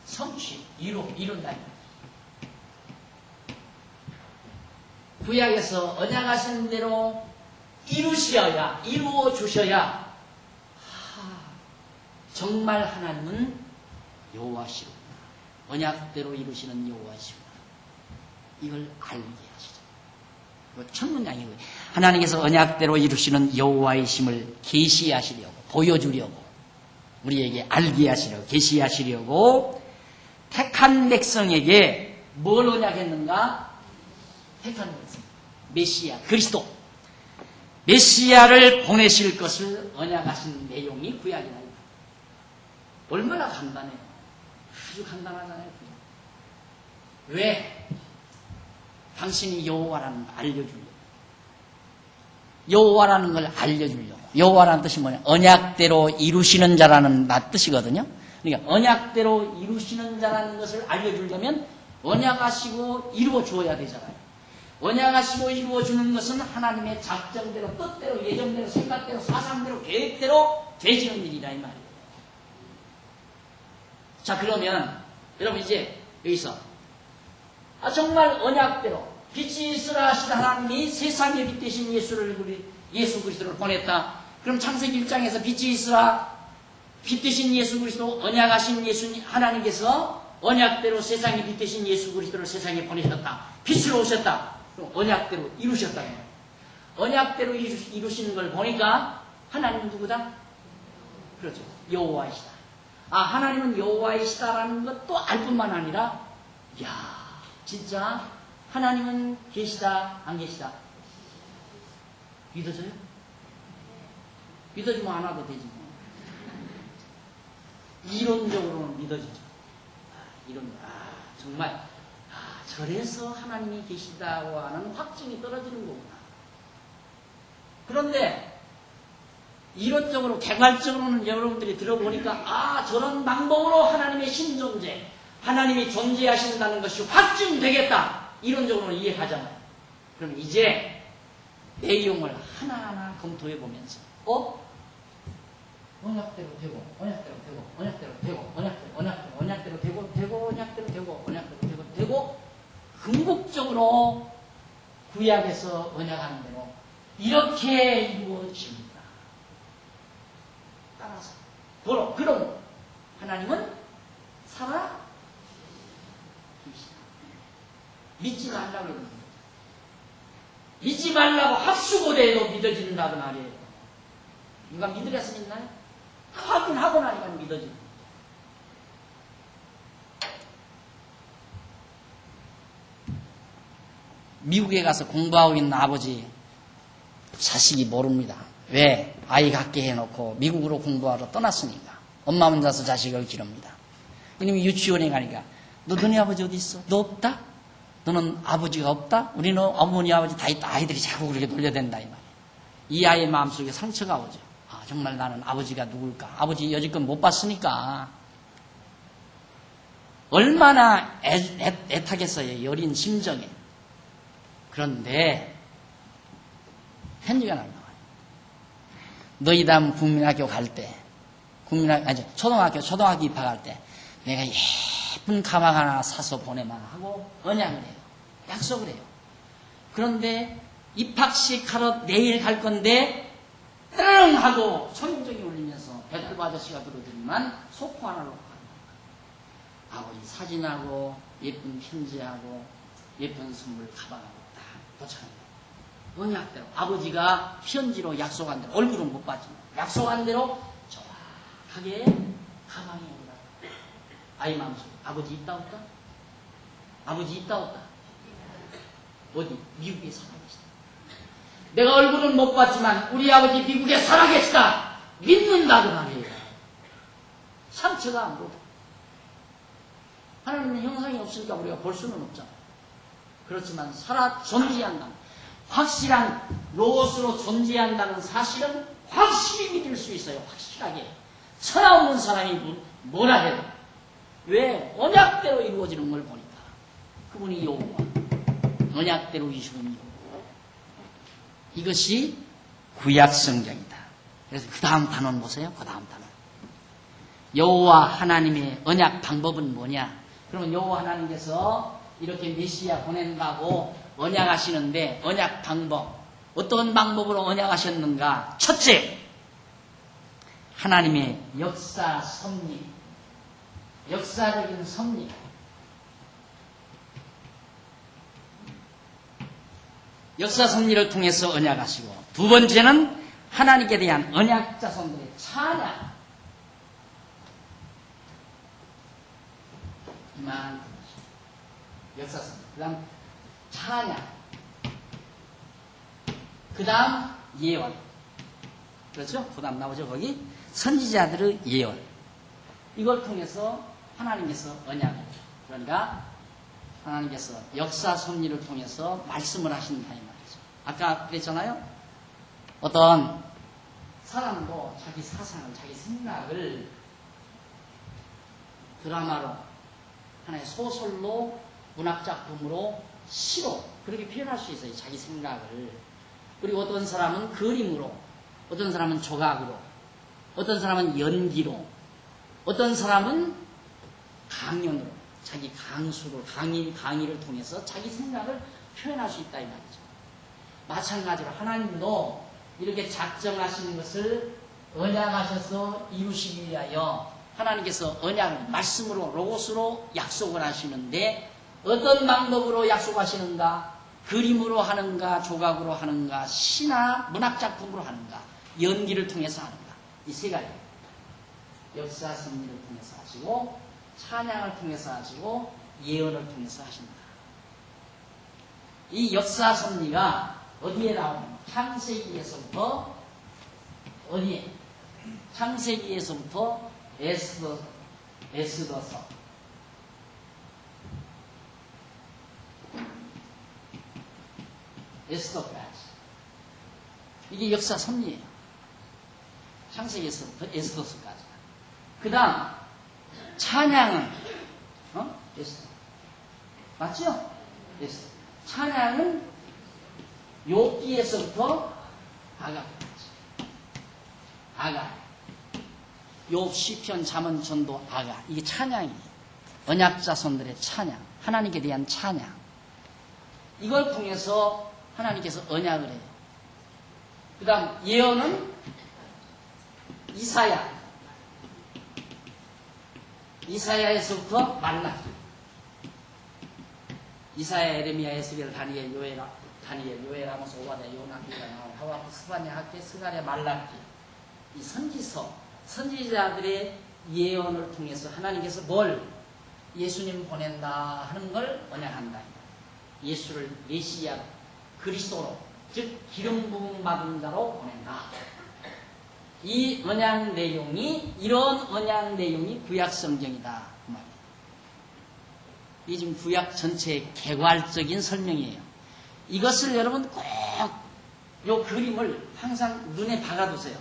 성취, 이룬다. 구약에서 언약하신 대로 이루셔야, 이루어 주셔야 정말 하나님은 여호와시구나. 언약대로 이루시는 여호와시구나. 이걸 알게 하시죠. 이거 첫 문장이고요. 하나님께서 언약대로 이루시는 여호와이심을 계시하시려고, 보여주려고, 우리에게 알게 하시려고, 계시하시려고 택한 백성에게 뭘 언약했는가? 택한 백성, 메시아, 그리스도, 메시아를 보내실 것을 언약하신 내용이 구약이나. 얼마나 간단해요. 아주 간단하잖아요. 왜? 당신이 여호와라는 걸 알려주려고. 여호와라는 걸 알려주려고. 여호와라는 뜻이 뭐냐? 언약대로 이루시는 자라는 뜻이거든요. 그러니까 언약대로 이루시는 자라는 것을 알려주려면 언약하시고 이루어 주어야 되잖아요. 언약하시고 이루어 주는 것은 하나님의 작정대로, 뜻대로, 예정대로, 생각대로, 사상대로, 계획대로 되지는 일이라 이 말이에요. 자, 그러면 여러분 이제 여기서 정말 언약대로 빛이 있으라 하신 하나님이 세상에 빛 되신 예수 그리스도를 보냈다. 그럼 창세기 1장에서 빛이 있으라 빛 되신 예수 그리스도, 언약하신 예수님 하나님께서 언약대로 세상에 빛 되신 예수 그리스도를 세상에 보내셨다. 빛으로 오셨다. 그럼 언약대로 이루셨다. 언약대로 이루시는 걸 보니까 하나님은 누구다? 그렇죠. 여호와이시다. 하나님은 여호와이시다라는 것도 알 뿐만 아니라, 진짜 하나님은 계시다, 안 계시다? 믿어져요? 믿어주면 안 와도 되지 뭐. 이론적으로는 믿어지죠. 정말 저래서 하나님이 계시다고 하는 확증이 떨어지는 거구나. 그런데 이론적으로 개괄적으로는 여러분들이 들어보니까 아 저런 방법으로 하나님의 신존재, 하나님이 존재하신다는 것이 확증되겠다. 이론적으로는 이해하잖아요. 그럼 이제 내용을 하나하나 검토해 보면서 언약대로 되고 언약대로 되고 언약대로 되고 언약대로 되고 언약대로 되고 궁극적으로 구약에서 언약하는 대로 이렇게 이루어집니다. 따라서 그럼 하나님은 살아 계시다. 믿지 말라고 그러는 거죠. 믿지 말라고 합수고대도 믿어진다고 말이에요. 누가 믿으랬으면 있나요? 확인하고 나니까 믿어집니다. 미국에 가서 공부하고 있는 아버지 자식이 모릅니다. 왜? 아이 갖게 해놓고 미국으로 공부하러 떠났으니까. 엄마 혼자서 자식을 기릅니다. 이놈이 유치원에 가니까 너 너네 아버지 어디 있어? 너 없다? 너는 아버지가 없다? 우리는 어머니 아버지 다 있다. 아이들이 자꾸 그렇게 놀려댄다 이 말이에요. 이 아이의 마음속에 상처가 오죠. 아 정말 나는 아버지가 누굴까? 아버지 여지껏 못 봤으니까 얼마나 애타겠어요. 여린 심정에. 그런데 편지가 나와요. 너희 다음 국민학교 갈 때, 초등학교 입학할 때 내가 예쁜 가방 하나 사서 보내만 하고 언약을 해요. 약속을 해요. 그런데 입학식 하러 내일 갈 건데 뜨릉 하고 초인종이 울리면서 배달부 아저씨가 들어오더니만 소포 하나 놓고 가는 거예요. 아버지 사진하고 예쁜 편지하고 예쁜 선물 가방하고 딱 도착합니다. 언약대로 아버지가 편지로 약속한 대로 얼굴은 못 봤지만 약속한 대로 정확하게 가방에 올라. 아이 마음속에 아버지 있다 없다? 아버지 있다 없다? 어디? 미국에 살아계시다. 내가 얼굴은 못 봤지만 우리 아버지 미국에 살아계시다. 믿는다고 말이에요. 상처가 안 보여. 하나님의 형상이 없으니까 우리가 볼 수는 없잖아. 그렇지만 살아 존재한다. 확실한 로봇으로 존재한다는 사실은 확실히 믿을 수 있어요. 확실하게. 천하 없는 사람이 뭐라 해도. 왜? 언약대로 이루어지는 걸 보니까. 그분이 여호와. 언약대로 이루어지는 여호와. 이것이 구약성경이다. 그래서 그 다음 단원 보세요. 그 다음 단원. 여호와 하나님의 언약 방법은 뭐냐? 그러면 여호와 하나님께서 이렇게 메시아 보낸다고 언약하시는데 언약 방법 어떤 방법으로 언약하셨는가? 첫째, 하나님의 역사 섭리, 역사적인 섭리. 역사 섭리를 통해서 언약하시고 두 번째는 하나님께 대한 언약 자손들의 찬양. 이만 역사 섭리. 그 다음 찬양. 그 다음 예언. 그렇죠? 그 다음 나오죠 거기? 선지자들의 예언. 이걸 통해서 하나님께서 언약을. 그러니까 하나님께서 역사 섭리를 통해서 말씀을 하신다 이 말이죠. 아까 그랬잖아요. 어떤 사람도 자기 사상을, 자기 생각을 드라마로, 하나의 소설로, 문학작품으로, 시로 그렇게 표현할 수 있어요. 자기 생각을. 그리고 어떤 사람은 그림으로, 어떤 사람은 조각으로, 어떤 사람은 연기로, 어떤 사람은 강연으로, 자기 강수로, 강의를 통해서 자기 생각을 표현할 수 있다 이 말이죠. 마찬가지로 하나님도 이렇게 작정하시는 것을 언약하셔서 이루시기 위하여 하나님께서 언약을 말씀으로, 로고스로 약속을 하시는데 어떤 방법으로 약속하시는가? 그림으로 하는가? 조각으로 하는가? 시나 문학작품으로 하는가? 연기를 통해서 하는가? 이 세 가지. 역사 섭리를 통해서 하시고 찬양을 통해서 하시고 예언을 통해서 하신다. 이 역사 섭리가 어디에 나오냐? 창세기에서부터 어디에? 창세기에서부터 에스더서 에스더까지. 이게 역사 섭리예요. 창세기에서부터 에스더서까지. 그 다음, 찬양은, 에스더. 맞죠? 에스더. 찬양은 욥기에서부터 아가까지. 아가. 욥, 시편, 잠언, 전도, 아가. 이게 찬양이에요. 언약자손들의 찬양. 하나님께 대한 찬양. 이걸 통해서 하나님께서 언약을 해요. 그 다음 예언은 이사야에서부터 말라기. 이사야, 에레미야, 에스겔, 다니엘, 요엘, 아모스, 오바댜, 요나, 유다, 나훔, 하박국, 스바냐, 학개, 스가랴, 말라기. 이 선지자들의 예언을 통해서 하나님께서 뭘 예수님 보낸다 하는 걸 언약한다. 예수를 메시아 그리스도로, 즉 기름 부음 받은 자로 보낸다. 이 언약 내용이, 이런 언약 내용이 구약 성경이다. 그 말이에요. 이게 지금 구약 전체의 개괄적인 설명이에요. 이것을 여러분 꼭 요 그림을 항상 눈에 박아두세요.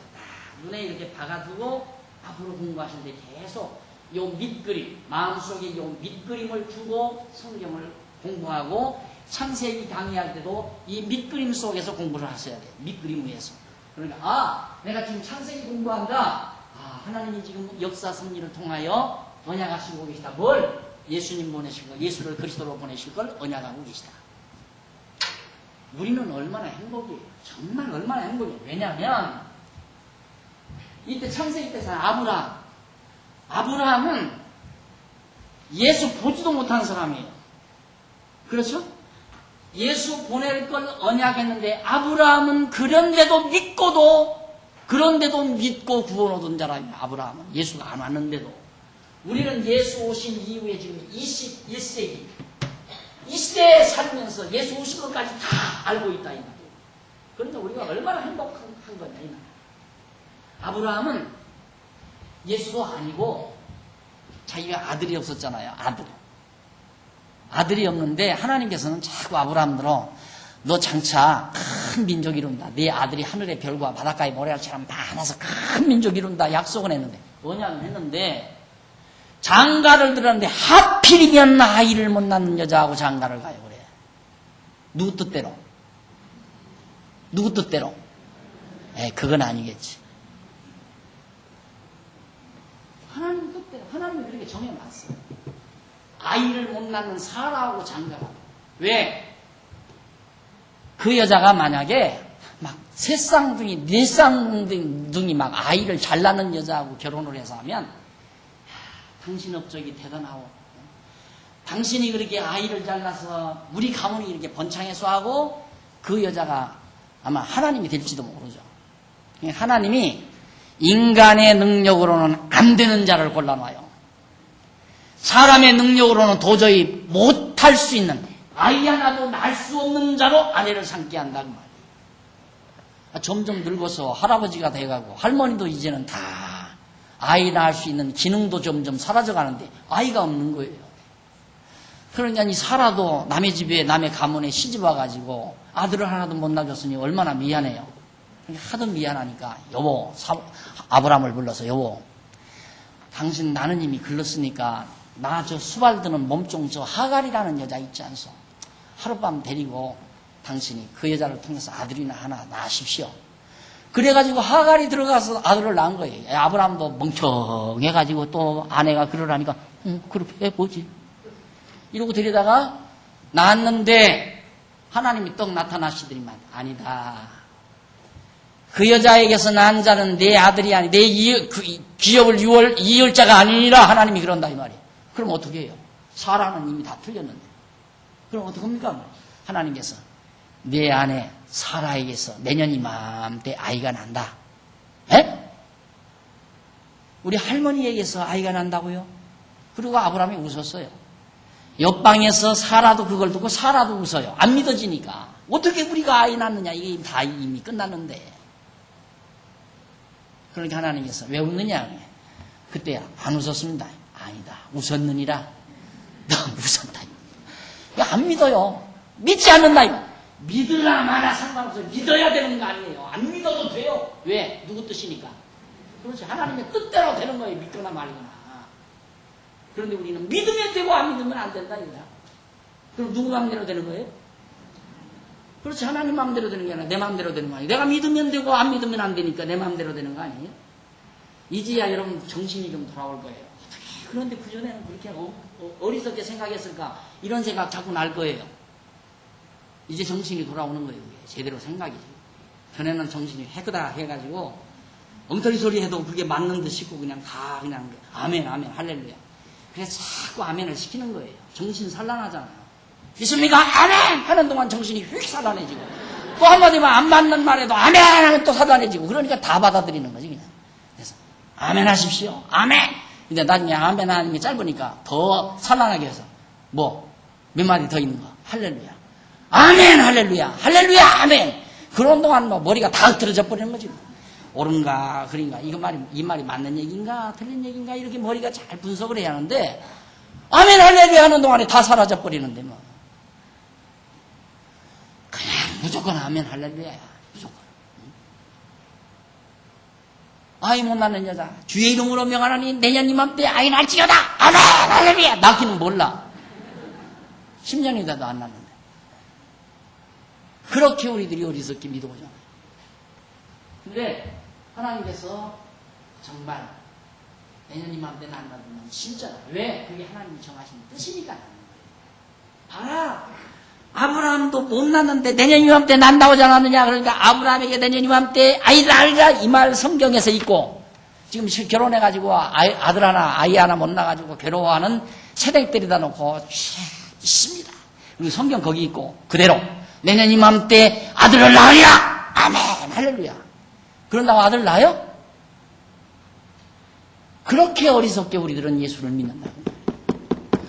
눈에 이렇게 박아두고 앞으로 공부하실 때 계속 요 밑그림, 마음속에 요 밑그림을 두고 성경을 공부하고 창세기 강의할 때도 이 밑그림 속에서 공부를 하셔야 돼요. 밑그림 위에서. 그러니까 내가 지금 창세기 공부한다. 하나님이 지금 역사 섭리를 통하여 언약하시고 계시다. 뭘? 예수님 보내실 걸, 예수를 그리스도로 보내실 걸 언약하고 계시다. 우리는 얼마나 행복이에요. 정말 얼마나 행복이에요. 왜냐하면 이때 창세기 때 산 아브라함은 예수 보지도 못한 사람이에요. 그렇죠? 예수 보낼 걸 언약했는데 아브라함은 그런데도 믿고 구원 얻은 자라니까. 아브라함은 예수가 안 왔는데도. 우리는 예수 오신 이후에 지금 21세기 이 시대에 살면서 예수 오신 것까지 다 알고 있다 이 말이에요. 그런데 우리가 얼마나 행복한 거냐 이 말이에요. 아브라함은 예수도 아니고 자기가 아들이 없었잖아요. 아들이 없는데 하나님께서는 자꾸 아브라함으로 너 장차 큰 민족 이룬다. 네 아들이 하늘의 별과 바닷가의 모래알처럼 많아서 큰 민족 이룬다. 약속은 했는데 언약은 했는데 장가를 들었는데 하필이면 아이를 못 낳는 여자하고 장가를 가요. 그래. 누구 뜻대로? 그건 아니겠지. 하나님 뜻대로. 하나님이 그렇게 정해놨어요. 아이를 못 낳는 사라하고 장가가. 왜? 그 여자가 만약에 막 세 쌍둥이, 네 쌍둥이 막 아이를 잘 낳는 여자하고 결혼을 해서 하면 당신 업적이 대단하고 당신이 그렇게 아이를 잘 낳아서 우리 가문이 이렇게 번창해서 하고 그 여자가 아마 하나님이 될지도 모르죠. 하나님이 인간의 능력으로는 안 되는 자를 골라놔요. 사람의 능력으로는 도저히 못할 수 있는 아이 하나도 낳을 수 없는 자로 아내를 삼게 한다는 말이에요. 점점 늙어서 할아버지가 돼가고 할머니도 이제는 다 아이 낳을 수 있는 기능도 점점 사라져가는데 아이가 없는 거예요. 그러니까 이 사라도 남의 집에 남의 가문에 시집 와가지고 아들을 하나도 못 낳아줬으니 얼마나 미안해요. 하도 미안하니까 여보, 아브라함을 불러서 여보, 당신 나는 이미 글렀으니까 나 저 수발드는 몸종 저 하갈이라는 여자 있지 않소? 하룻밤 데리고 당신이 그 여자를 통해서 아들이나 하나 낳으십시오. 그래가지고 하갈이 들어가서 아들을 낳은 거예요. 아브라함도 멍청해가지고 또 아내가 그러라니까 그렇게 해보지. 이러고 들여다가 낳았는데 하나님이 떡 나타나시더니만 아니다. 그 여자에게서 낳은 자는 내 아들이 아니 내 기업을 이을 자가 아니라 하나님이 그런다 이 말이에요. 그럼 어떻게 해요? 사라는 이미 다 틀렸는데. 그럼 어떡합니까? 하나님께서 내 아내 사라에게서 내년 이맘때 아이가 난다. 에? 우리 할머니에게서 아이가 난다고요? 그리고 아브라함이 웃었어요. 옆방에서 사라도 그걸 듣고 사라도 웃어요. 안 믿어지니까. 어떻게 우리가 아이 낳느냐. 이게 다 이미 끝났는데. 그러니까 하나님께서 왜 웃느냐. 그때야 안 웃었습니다. 아니다. 웃었느니라. 너 웃었다. 안 믿어요. 믿지 않는다. 믿으라 마라 상관없어요. 믿어야 되는 거 아니에요. 안 믿어도 돼요. 왜? 누구 뜻이니까? 그렇지. 하나님의 뜻대로 되는 거예요. 믿거나 말거나. 그런데 우리는 믿으면 되고 안 믿으면 안 된다 이거야. 그럼 누구 마음대로 되는 거예요? 그렇지. 하나님 마음대로 되는 게 아니라 내 마음대로 되는 거 아니에요. 내가 믿으면 되고 안 믿으면 안 되니까 내 마음대로 되는 거 아니에요? 이제야 여러분 정신이 좀 돌아올 거예요. 어떻게 그런데 그전에는 그렇게 어리석게 생각했을까? 이런 생각 자꾸 날 거예요. 이제 정신이 돌아오는 거예요. 제대로 생각이죠. 전에는 정신이 해그다 해가지고 엉터리 소리 해도 그게 맞는 듯 싶고 그냥 다 그냥 아멘 아멘 할렐루야. 그래서 자꾸 아멘을 시키는 거예요. 정신 산란하잖아요. 믿습니까? 아멘! 하는 동안 정신이 휙 산란해지고 또 한마디만 안 맞는 말에도 아멘! 하면 또 산란해지고 그러니까 다 받아들이는 거지 그냥. 그래서 아멘 하십시오. 아멘! 근데 나중에 아멘 하는 게 짧으니까 더 산란하게 해서 뭐 몇 마디 더 있는 거 할렐루야. 아멘 할렐루야. 할렐루야 아멘. 그런 동안 뭐 머리가 다 흩어져 버리는 거지. 옳은가 그런가 이 말이 맞는 얘기인가 틀린 얘기인가 이렇게 머리가 잘 분석을 해야 하는데 아멘 할렐루야 하는 동안에 다 사라져 버리는데 뭐 그냥 무조건 아멘 할렐루야야. 무조건. 아이 못 낳는 여자 주의 이름으로 명하노니 내년 이맘때 아이 낳을지어다. 아멘 할렐루야. 낳기는 몰라. 10년이 돼도 안 낳는데. 그렇게 우리들이 어리석게 믿어오잖아요. 근데 하나님께서 정말 내년 이맘때는 안 낳으면 진짜다. 왜? 그게 하나님이 정하신 뜻이니까. 봐라. 아브라함도 못 낳는데 내년 이맘때 난다고 하지 않았느냐. 그러니까 아브라함에게 내년 이맘때 아이 낳으리라 이 말 성경에서 있고 지금 결혼해가지고 아들 하나 아이 하나 못 낳아가지고 괴로워하는 새댁들이다 놓고 있습니다. 그리고 성경 거기 있고 그대로 내년 이맘때 아들을 낳으리라. 아멘 할렐루야. 그런다고 아들 낳아요? 그렇게 어리석게 우리들은 예수를 믿는다.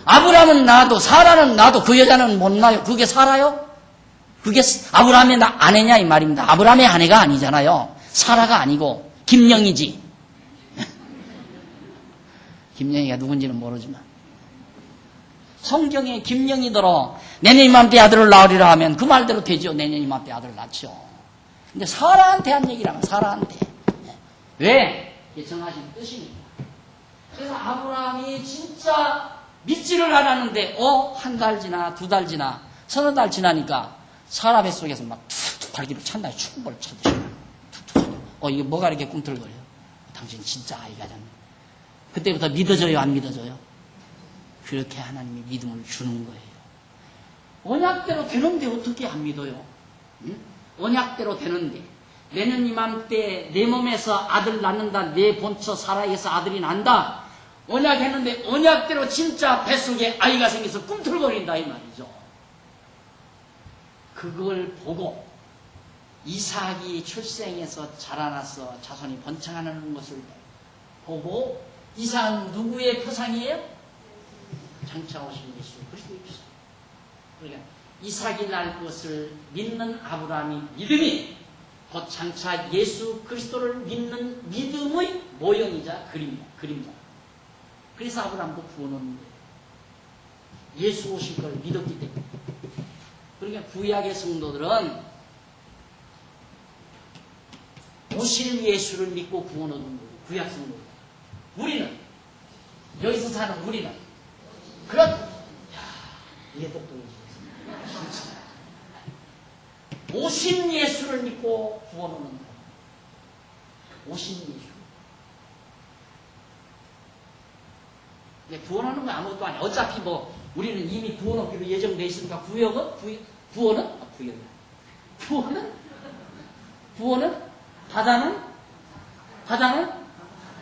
아브라함은 낳아도 사라는 낳아도 그 여자는 못 낳아요. 그게 사라요? 그게 아브라함의 아내냐 이 말입니다. 아브라함의 아내가 아니잖아요. 사라가 아니고 김영이지. 김영이가 누군지는 모르지만 성경에 김영이더러 내년 이맘때 아들을 낳으리라 하면 그 말대로 되죠. 내년 이맘때 아들을 낳죠. 근데 사라한테 한 얘기라면 사라한테. 왜? 이게 정하신 뜻이니까. 그래서 아브라함이 진짜 믿지를 않았는데 한 달 지나 두 달 지나 서너 달 지나니까 사라 뱃속에서 막 툭툭 발기를 찬다. 축구볼 차듯이 툭툭. 이게 뭐가 이렇게 꿈틀거려요? 당신 진짜 아이가 졌네. 그때부터 믿어져요 안 믿어져요? 그렇게 하나님이 믿음을 주는 거예요. 언약대로 되는데 어떻게 안 믿어요? 응? 언약대로 되는데 내년 이맘때 내 몸에서 아들 낳는다. 내 본처 사라에서 아들이 난다. 언약했는데 언약대로 진짜 뱃속에 아이가 생겨서 꿈틀거린다 이 말이죠. 그걸 보고 이삭이 출생해서 자라나서 자손이 번창하는 것을 보고 이삭은 누구의 표상이에요? 장차 오신 예수 그리스도의 표상. 그러니까 이삭이 날 것을 믿는 아브라함의 믿음이 곧 장차 예수 그리스도를 믿는 믿음의 모형이자 그림자. 그래서 아브라함도 구원 얻는 거예요. 예수 오실 걸 믿었기 때문에. 그러니까 구약의 성도들은 오실 예수를 믿고 구원 얻는 거예요. 구약 성도들. 우리는 여기서 사는 우리는 이게 똑똑해지겠습니다. 오신 예수를 믿고 구원 얻는 거예요. 오신 예수. 구원하는 건 아무것도 아니야. 어차피 우리는 이미 구원 얻기로 예정되어 있으니까 구원은 바다는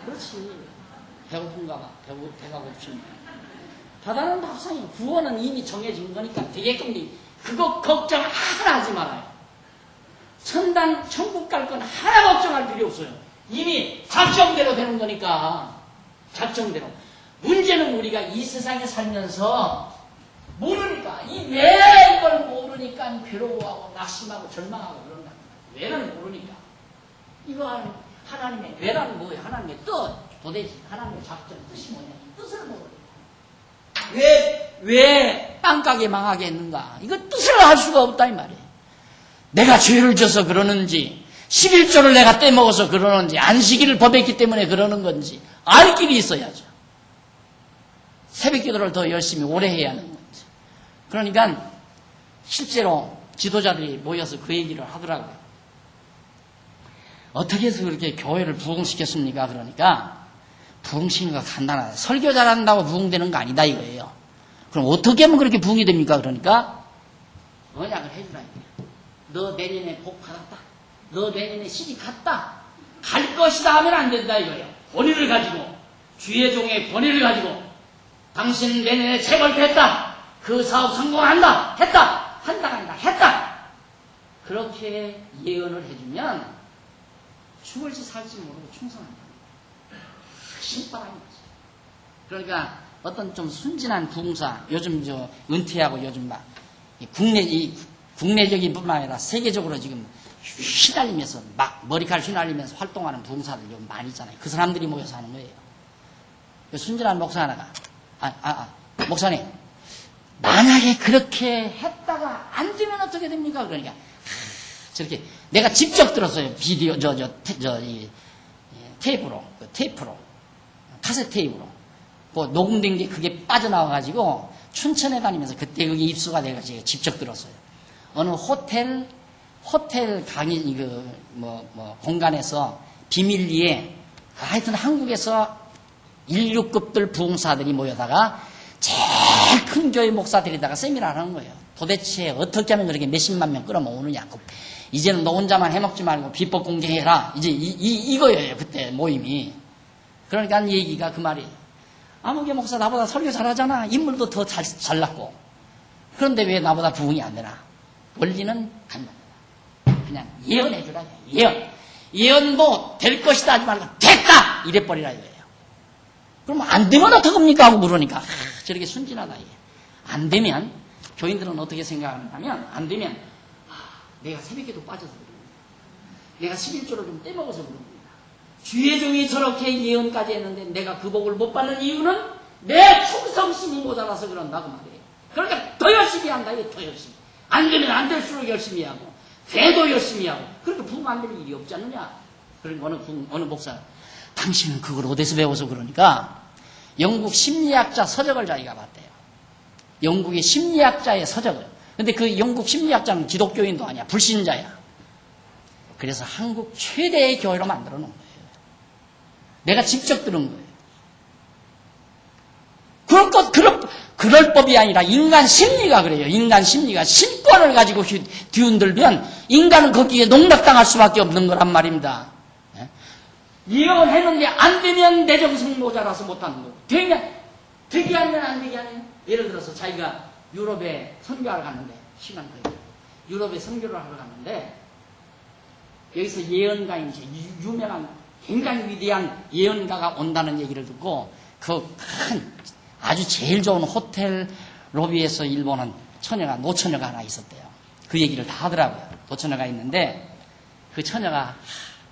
그렇지. 배고픈가 봐. 배가 고프십니다. 바다는 밥상이에요. 구원은 이미 정해진 거니까 되게끔 그거 걱정 하나 하지 말아요. 천국 갈 건 하나 걱정할 필요 없어요. 이미 작정대로 되는 거니까. 작정대로. 문제는 우리가 이 세상에 살면서 모르니까 왜 이걸 모르니까 괴로워하고 낙심하고 절망하고 그런다. 왜는 모르니까. 이거 하나님의 왜라는 뭐예요? 하나님의 뜻 도대체 하나님의 작전 뜻이 뭐냐? 이 뜻을 모르니까. 왜 빵가게 망하게 했는가? 이거 뜻을 알 수가 없다 이 말이에요. 내가 죄를 져서 그러는지 11조를 내가 떼먹어서 그러는지 안식일을 범했기 때문에 그러는 건지 알 길이 있어야죠. 새벽기도를 더 열심히 오래 해야 하는 건지. 그러니까 실제로 지도자들이 모여서 그 얘기를 하더라고요. 어떻게 해서 그렇게 교회를 부흥시켰습니까? 그러니까 부흥시키는 거 간단하다. 설교 잘한다고 부흥되는 거 아니다 이거예요. 그럼 어떻게 하면 그렇게 부흥이 됩니까? 그러니까 언약을 해주라 이거예요. 너 내년에 복 받았다. 너 내년에 시집 갔다. 갈 것이다 하면 안 된다 이거예요. 권위를 가지고 주의 종의 권위를 가지고 당신 내년에 체벌됐다. 그 사업 성공한다. 했다. 한다 한다. 했다. 그렇게 예언을 해주면 죽을지 살지 모르고 충성한다. 신바람이 거지. 그러니까 어떤 좀 순진한 부흥사 요즘 저 은퇴하고 요즘 막 국내적인 뿐만 아니라 세계적으로 지금 휘날리면서 막 머리칼 휘날리면서 활동하는 부흥사들 좀 많이 있잖아요. 그 사람들이 모여서 하는 거예요. 그 순진한 목사 하나가 목사님 만약에 그렇게 했다가 안 되면 어떻게 됩니까? 그러니까 저렇게 내가 직접 들었어요. 비디오 테이프로 카세트 테이프로 그 녹음된 게 그게 빠져나와가지고 춘천에 다니면서 그때 그게 입수가 돼가지고 직접 들었어요. 어느 호텔 강의 공간에서 비밀리에 하여튼 한국에서 16급들 부흥사들이 모여다가 제일 큰 교회 목사들이다가 세미나를 하는 거예요. 도대체 어떻게 하면 그렇게 몇십만 명 끌어모으느냐. 이제는 너 혼자만 해먹지 말고 비법 공개해라. 이제 이거예요. 그때 모임이. 그러니까 얘기가 그 말이에요. 아무개 목사 나보다 설교 잘하잖아. 인물도 더 잘났고. 그런데 왜 나보다 부흥이 안 되나? 원리는 간단하다. 그냥 예언해주라. 예언도 될 것이다 하지 말고 됐다! 이래버리라 이거예요. 그러면 안 되면 어떡합니까? 하고 물으니까 저렇게 순진하다 이게. 안 되면 교인들은 어떻게 생각하냐면 안 되면 내가 새벽에도 빠져서 그럽니다. 내가 11조를 좀 떼먹어서 그럽니다. 주의 종이 저렇게 예언까지 했는데 내가 그 복을 못 받는 이유는 내 충성심이 모자라서 그런다고 말이에요. 그러니까 더 열심히 한다 이게 더 열심히. 안 되면 안 될수록 열심히 하고 돼도 열심히 하고 그렇게 부흥 안 되는 일이 없지 않느냐. 그러니까 어느 목사 당신은 그걸 어디서 배워서 그러니까 영국 심리학자 서적을 자기가 봤대요. 영국의 심리학자의 서적을. 근데 그 영국 심리학자는 기독교인도 아니야. 불신자야. 그래서 한국 최대의 교회로 만들어 놓은 거예요. 내가 직접 들은 거예요. 그럴 법이 아니라 인간 심리가 그래요. 인간 심리가 신권을 가지고 뒤흔들면 인간은 거기에 농락당할 수밖에 없는 거란 말입니다. 예언했는데 안 되면 내 정성 모자라서 못하는 거고 되게 하면 안 되게 하면 예를 들어서 자기가 유럽에 선교하러 갔는데 시간 거예요. 유럽에 선교를 하러 갔는데 여기서 예언가인 유명한 굉장히 위대한 예언가가 온다는 얘기를 듣고 그 큰 아주 제일 좋은 호텔 로비에서 일보는 노처녀가 하나 있었대요. 그 얘기를 다 하더라고요. 노처녀가 있는데 그 처녀가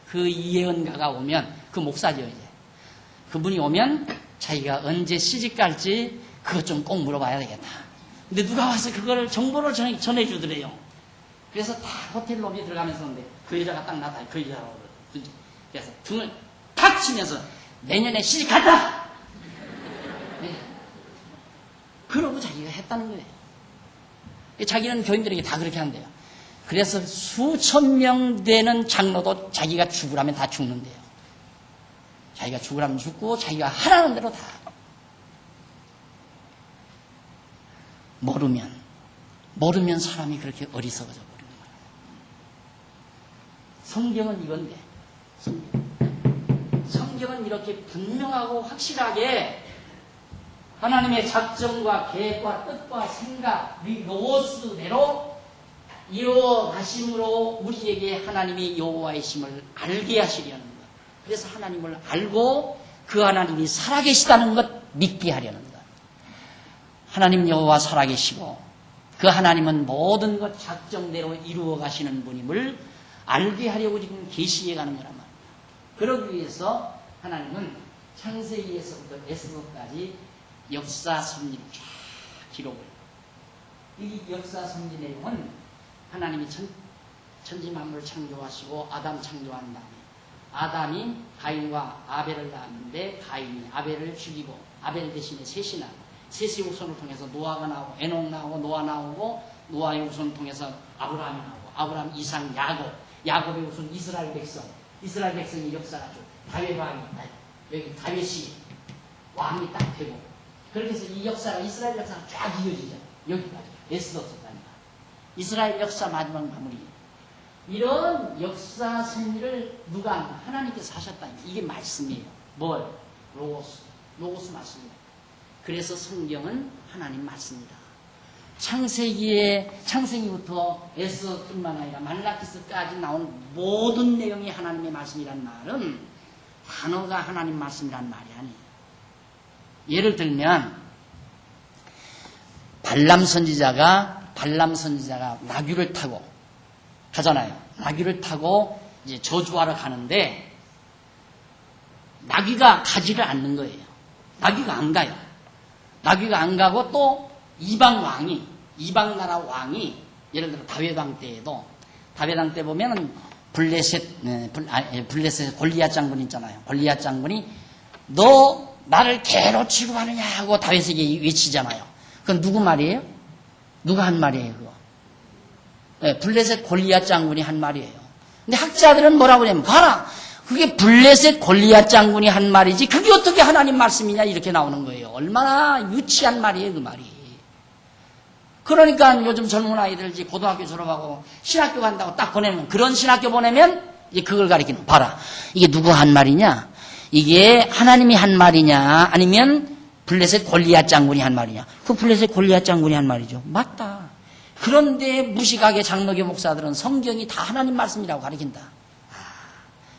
그 예언가가 오면 그 목사죠 이제. 그분이 오면 자기가 언제 시집갈지 그것 좀 꼭 물어봐야 되겠다. 근데 누가 와서 그거를 정보를 전해주더래요. 그래서 다 호텔 로비에 들어가면서 근데 그 여자가 딱 나타나. 그 여자라고 그러더라고요. 그래서 등을 탁 치면서 내년에 시집간다! 네. 그러고 자기가 했다는 거예요. 자기는 교인들에게 다 그렇게 한대요. 그래서 수천 명 되는 장로도 자기가 죽으라면 다 죽는데요. 자기가 죽으라면 죽고 자기가 하라는 대로 다. 모르면 사람이 그렇게 어리석어져 버리는 거예요. 성경은 이건데 성경은 이렇게 분명하고 확실하게 하나님의 작정과 계획과 뜻과 생각, 우리 로고스대로 이루어가심으로 우리에게 하나님이 여호와의 심을 알게 하시려는 것. 그래서 하나님을 알고 그 하나님이 살아계시다는 것 믿게 하려는 것. 하나님 여호와 살아계시고 그 하나님은 모든 것 작정대로 이루어 가시는 분임을 알게 하려고 지금 계시해 가는 거란 말이에요. 그러기 위해서 하나님은 창세기에서부터 에스더까지 역사 섭리를 쫙 기록을. 이 역사 섭리 내용은 하나님이 천지 만물을 창조하시고 아담 창조한 다음에 아담이 가인과 아벨을 낳았는데 가인이 아벨을 죽이고 아벨 대신에 셋이 나고 셋의 후손을 통해서 노아가 나오고 에녹 나오고 노아 나오고 노아의 후손을 통해서 아브라함이 나오고 아브라함 이상 야곱의 후손 이스라엘 백성의 역사가 쭉 다윗 왕이 여기 다윗이 왕이 딱 되고 그렇게 해서 이 역사가 이스라엘 역사가 쫙 이어지죠. 여기까지 에스더서까지 이스라엘 역사 마지막 마무리. 이런 역사 섭리를 누가 하나님께서 하셨다. 이게 말씀이에요. 뭘? 로고스 말씀이에요. 그래서 성경은 하나님 말씀이다. 창세기부터 에스더뿐만 아니라 말라기서까지 나온 모든 내용이 하나님의 말씀이란 말은 단어가 하나님 말씀이란 말이 아니에요. 예를 들면 발람 선지자가 나귀를 타고 가잖아요. 나귀를 타고 이제 저주하러 가는데 나귀가 가지를 않는 거예요. 나귀가 안 가요. 나귀가 안 가고 또 이방 나라 왕이 예를 들어 다윗 왕 때에도 다윗 왕 때 보면은 블레셋 골리앗 장군 있잖아요. 골리앗 장군이 너 나를 개로 취급하느냐 하고 다윗에게 외치잖아요. 그건 누구 말이에요? 누가 한 말이에요, 그거? 네, 블레셋 골리앗 장군이 한 말이에요. 근데 학자들은 뭐라고 그러냐면, 봐라! 그게 블레셋 골리앗 장군이 한 말이지, 그게 어떻게 하나님 말씀이냐, 이렇게 나오는 거예요. 얼마나 유치한 말이에요, 그 말이. 그러니까 요즘 젊은 아이들 이제 고등학교 졸업하고 신학교 간다고 딱 보내면, 그런 신학교 보내면, 이제 그걸 가리키는, 봐라. 이게 누구 한 말이냐? 이게 하나님이 한 말이냐, 아니면 블레셋 골리앗 장군이 한 말이냐. 그 블레셋 골리앗 장군이 한 말이죠. 맞다. 그런데 무식하게 장로교 목사들은 성경이 다 하나님 말씀이라고 가르친다.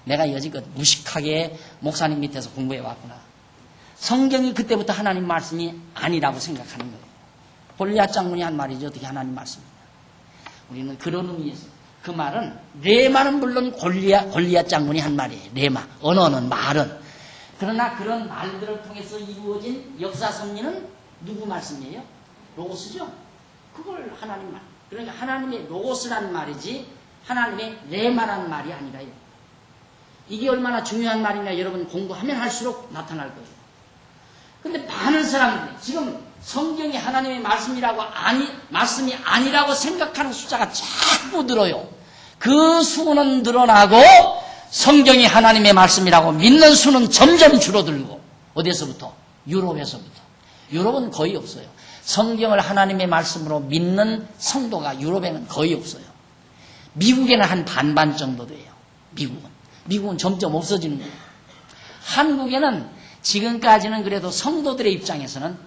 내가 여지껏 무식하게 목사님 밑에서 공부해 왔구나. 성경이 그때부터 하나님 말씀이 아니라고 생각하는 거예요. 골리앗 장군이 한 말이죠. 어떻게 하나님 말씀이냐. 우리는 그런 의미에서 그 말은 레마는 물론 골리앗 장군이 한 말이에요. 레마. 언어는 말은. 그러나 그런 말들을 통해서 이루어진 역사 섭리는 누구 말씀이에요? 로고스죠. 그걸 하나님 말. 그러니까 하나님의 로고스란 말이지 하나님의 레마란 말이 아니라요. 이게 얼마나 중요한 말이냐 여러분 공부하면 할수록 나타날 거예요. 근데 많은 사람들이 지금 성경이 하나님의 말씀이라고 말씀이 아니라고 생각하는 숫자가 자꾸 늘어요. 그 수는 늘어나고 성경이 하나님의 말씀이라고 믿는 수는 점점 줄어들고 어디서부터? 유럽에서부터. 유럽은 거의 없어요. 성경을 하나님의 말씀으로 믿는 성도가 유럽에는 거의 없어요. 미국에는 한 반반 정도 돼요. 미국은 점점 없어지는 거예요. 한국에는 지금까지는 그래도 성도들의 입장에서는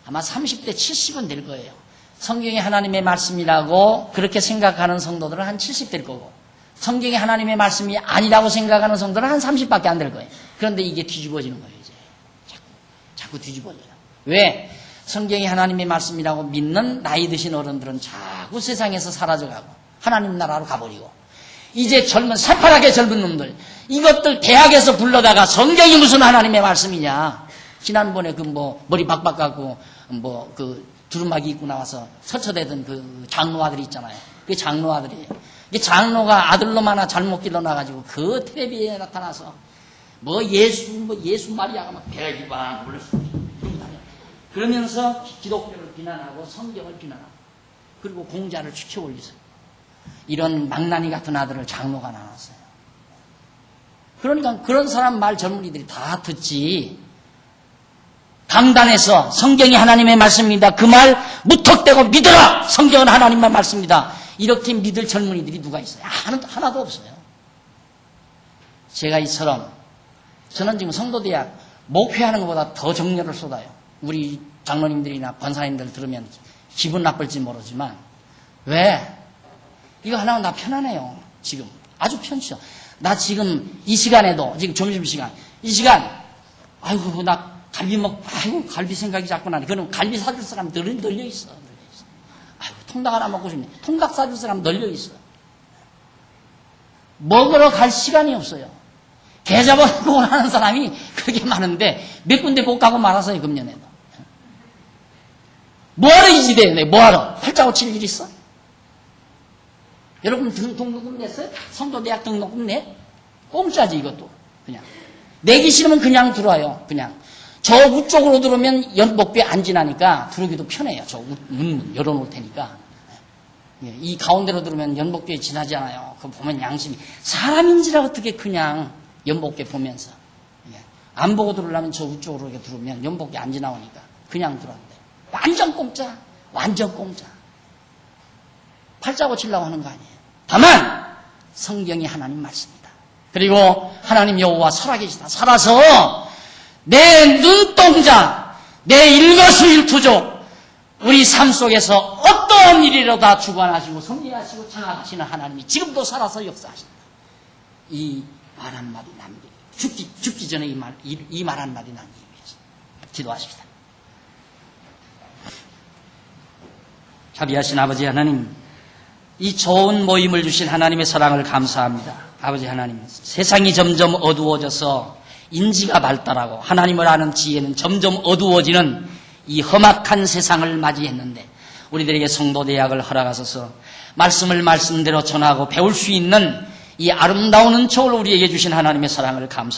아마 30대 70은 될 거예요. 성경이 하나님의 말씀이라고 그렇게 생각하는 성도들은 한 70 될 거고 성경이 하나님의 말씀이 아니라고 생각하는 성도들은 한 30밖에 안 될 거예요. 그런데 이게 뒤집어지는 거예요. 이제 자꾸 뒤집어져요. 왜? 성경이 하나님의 말씀이라고 믿는 나이 드신 어른들은 자꾸 세상에서 사라져가고 하나님 나라로 가버리고 이제 새파랗게 젊은 놈들 이것들 대학에서 불러다가 성경이 무슨 하나님의 말씀이냐. 지난번에 머리 박박 갖고 두루마기 입고 나와서 서처대던 그 장로 아들이 있잖아요. 그 장로 아들이에요. 이 장로가 아들놈 하나 잘못 길러놔가지고 그 텔레비에 나타나서 예수 마리아가 막 배기방 불렀어. 그러면서 기독교를 비난하고 성경을 비난하고 그리고 공자를 추켜 올리세요. 이런 망나니 같은 아들을 장로가 나눴어요. 그러니까 그런 사람 말 젊은이들이 다 듣지. 강단에서 성경이 하나님의 말씀입니다. 그 말 무턱대고 믿어라. 성경은 하나님의 말씀입니다. 이렇게 믿을 젊은이들이 누가 있어요? 하나도 없어요. 제가 이처럼 저는 지금 성도대학 목회하는 것보다 더 정열을 쏟아요. 우리 장로님들이나 권사님들 들으면 기분 나쁠지 모르지만 왜? 이거 하나면 나 편하네요. 지금 아주 편치죠. 나 지금 이 시간에도 지금 점심시간 이 시간 아이고 나 갈비 생각이 자꾸 나네. 그럼 갈비 사줄 사람 널려 있어. 아이고 통닭 하나 먹고 싶네. 통닭 사줄 사람 널려 있어. 먹으러 갈 시간이 없어요. 계좌번호 하는 사람이 그렇게 많은데 몇 군데 못 가고 말았어요. 금년에도. 뭐하러 이 시대에 뭐하러? 팔자고 칠 일 있어? 여러분 등록금 냈어요? 성도대학 등록금 내? 공짜지 이것도. 그냥 내기 싫으면 그냥 들어와요. 그냥 저 우쪽으로 들어오면 연복부에 안 지나니까 들어오기도 편해요. 저 문 열어놓을 테니까. 이 가운데로 들어오면 연복부에 지나지 않아요. 그거 보면 양심이 사람인지라 어떻게 그냥 연복부에 보면서 안 보고 들어오려면 저 우쪽으로 이렇게 들어오면 연복부에 안 지나오니까 그냥 들어온대. 완전 공짜. 완전 공짜. 팔자고 치려고 하는 거 아니에요. 다만 성경이 하나님 말씀이다. 그리고 하나님 여호와 살아계시다. 살아서 내 눈동자, 내 일거수일투족 우리 삶 속에서 어떤 일이라도 다 주관하시고 섭리하시고 장악하시는 하나님이 지금도 살아서 역사하신다. 이 말 한마디 남기 죽기 전에 이 말 한마디 남기기 위해서 기도하십시다. 자비하신 아버지 하나님, 이 좋은 모임을 주신 하나님의 사랑을 감사합니다. 아버지 하나님, 세상이 점점 어두워져서 인지가 발달하고 하나님을 아는 지혜는 점점 어두워지는 이 험악한 세상을 맞이했는데 우리들에게 성도대학을 허락하소서 말씀을 말씀대로 전하고 배울 수 있는 이 아름다운 은총을 우리에게 주신 하나님의 사랑을 감사합니다.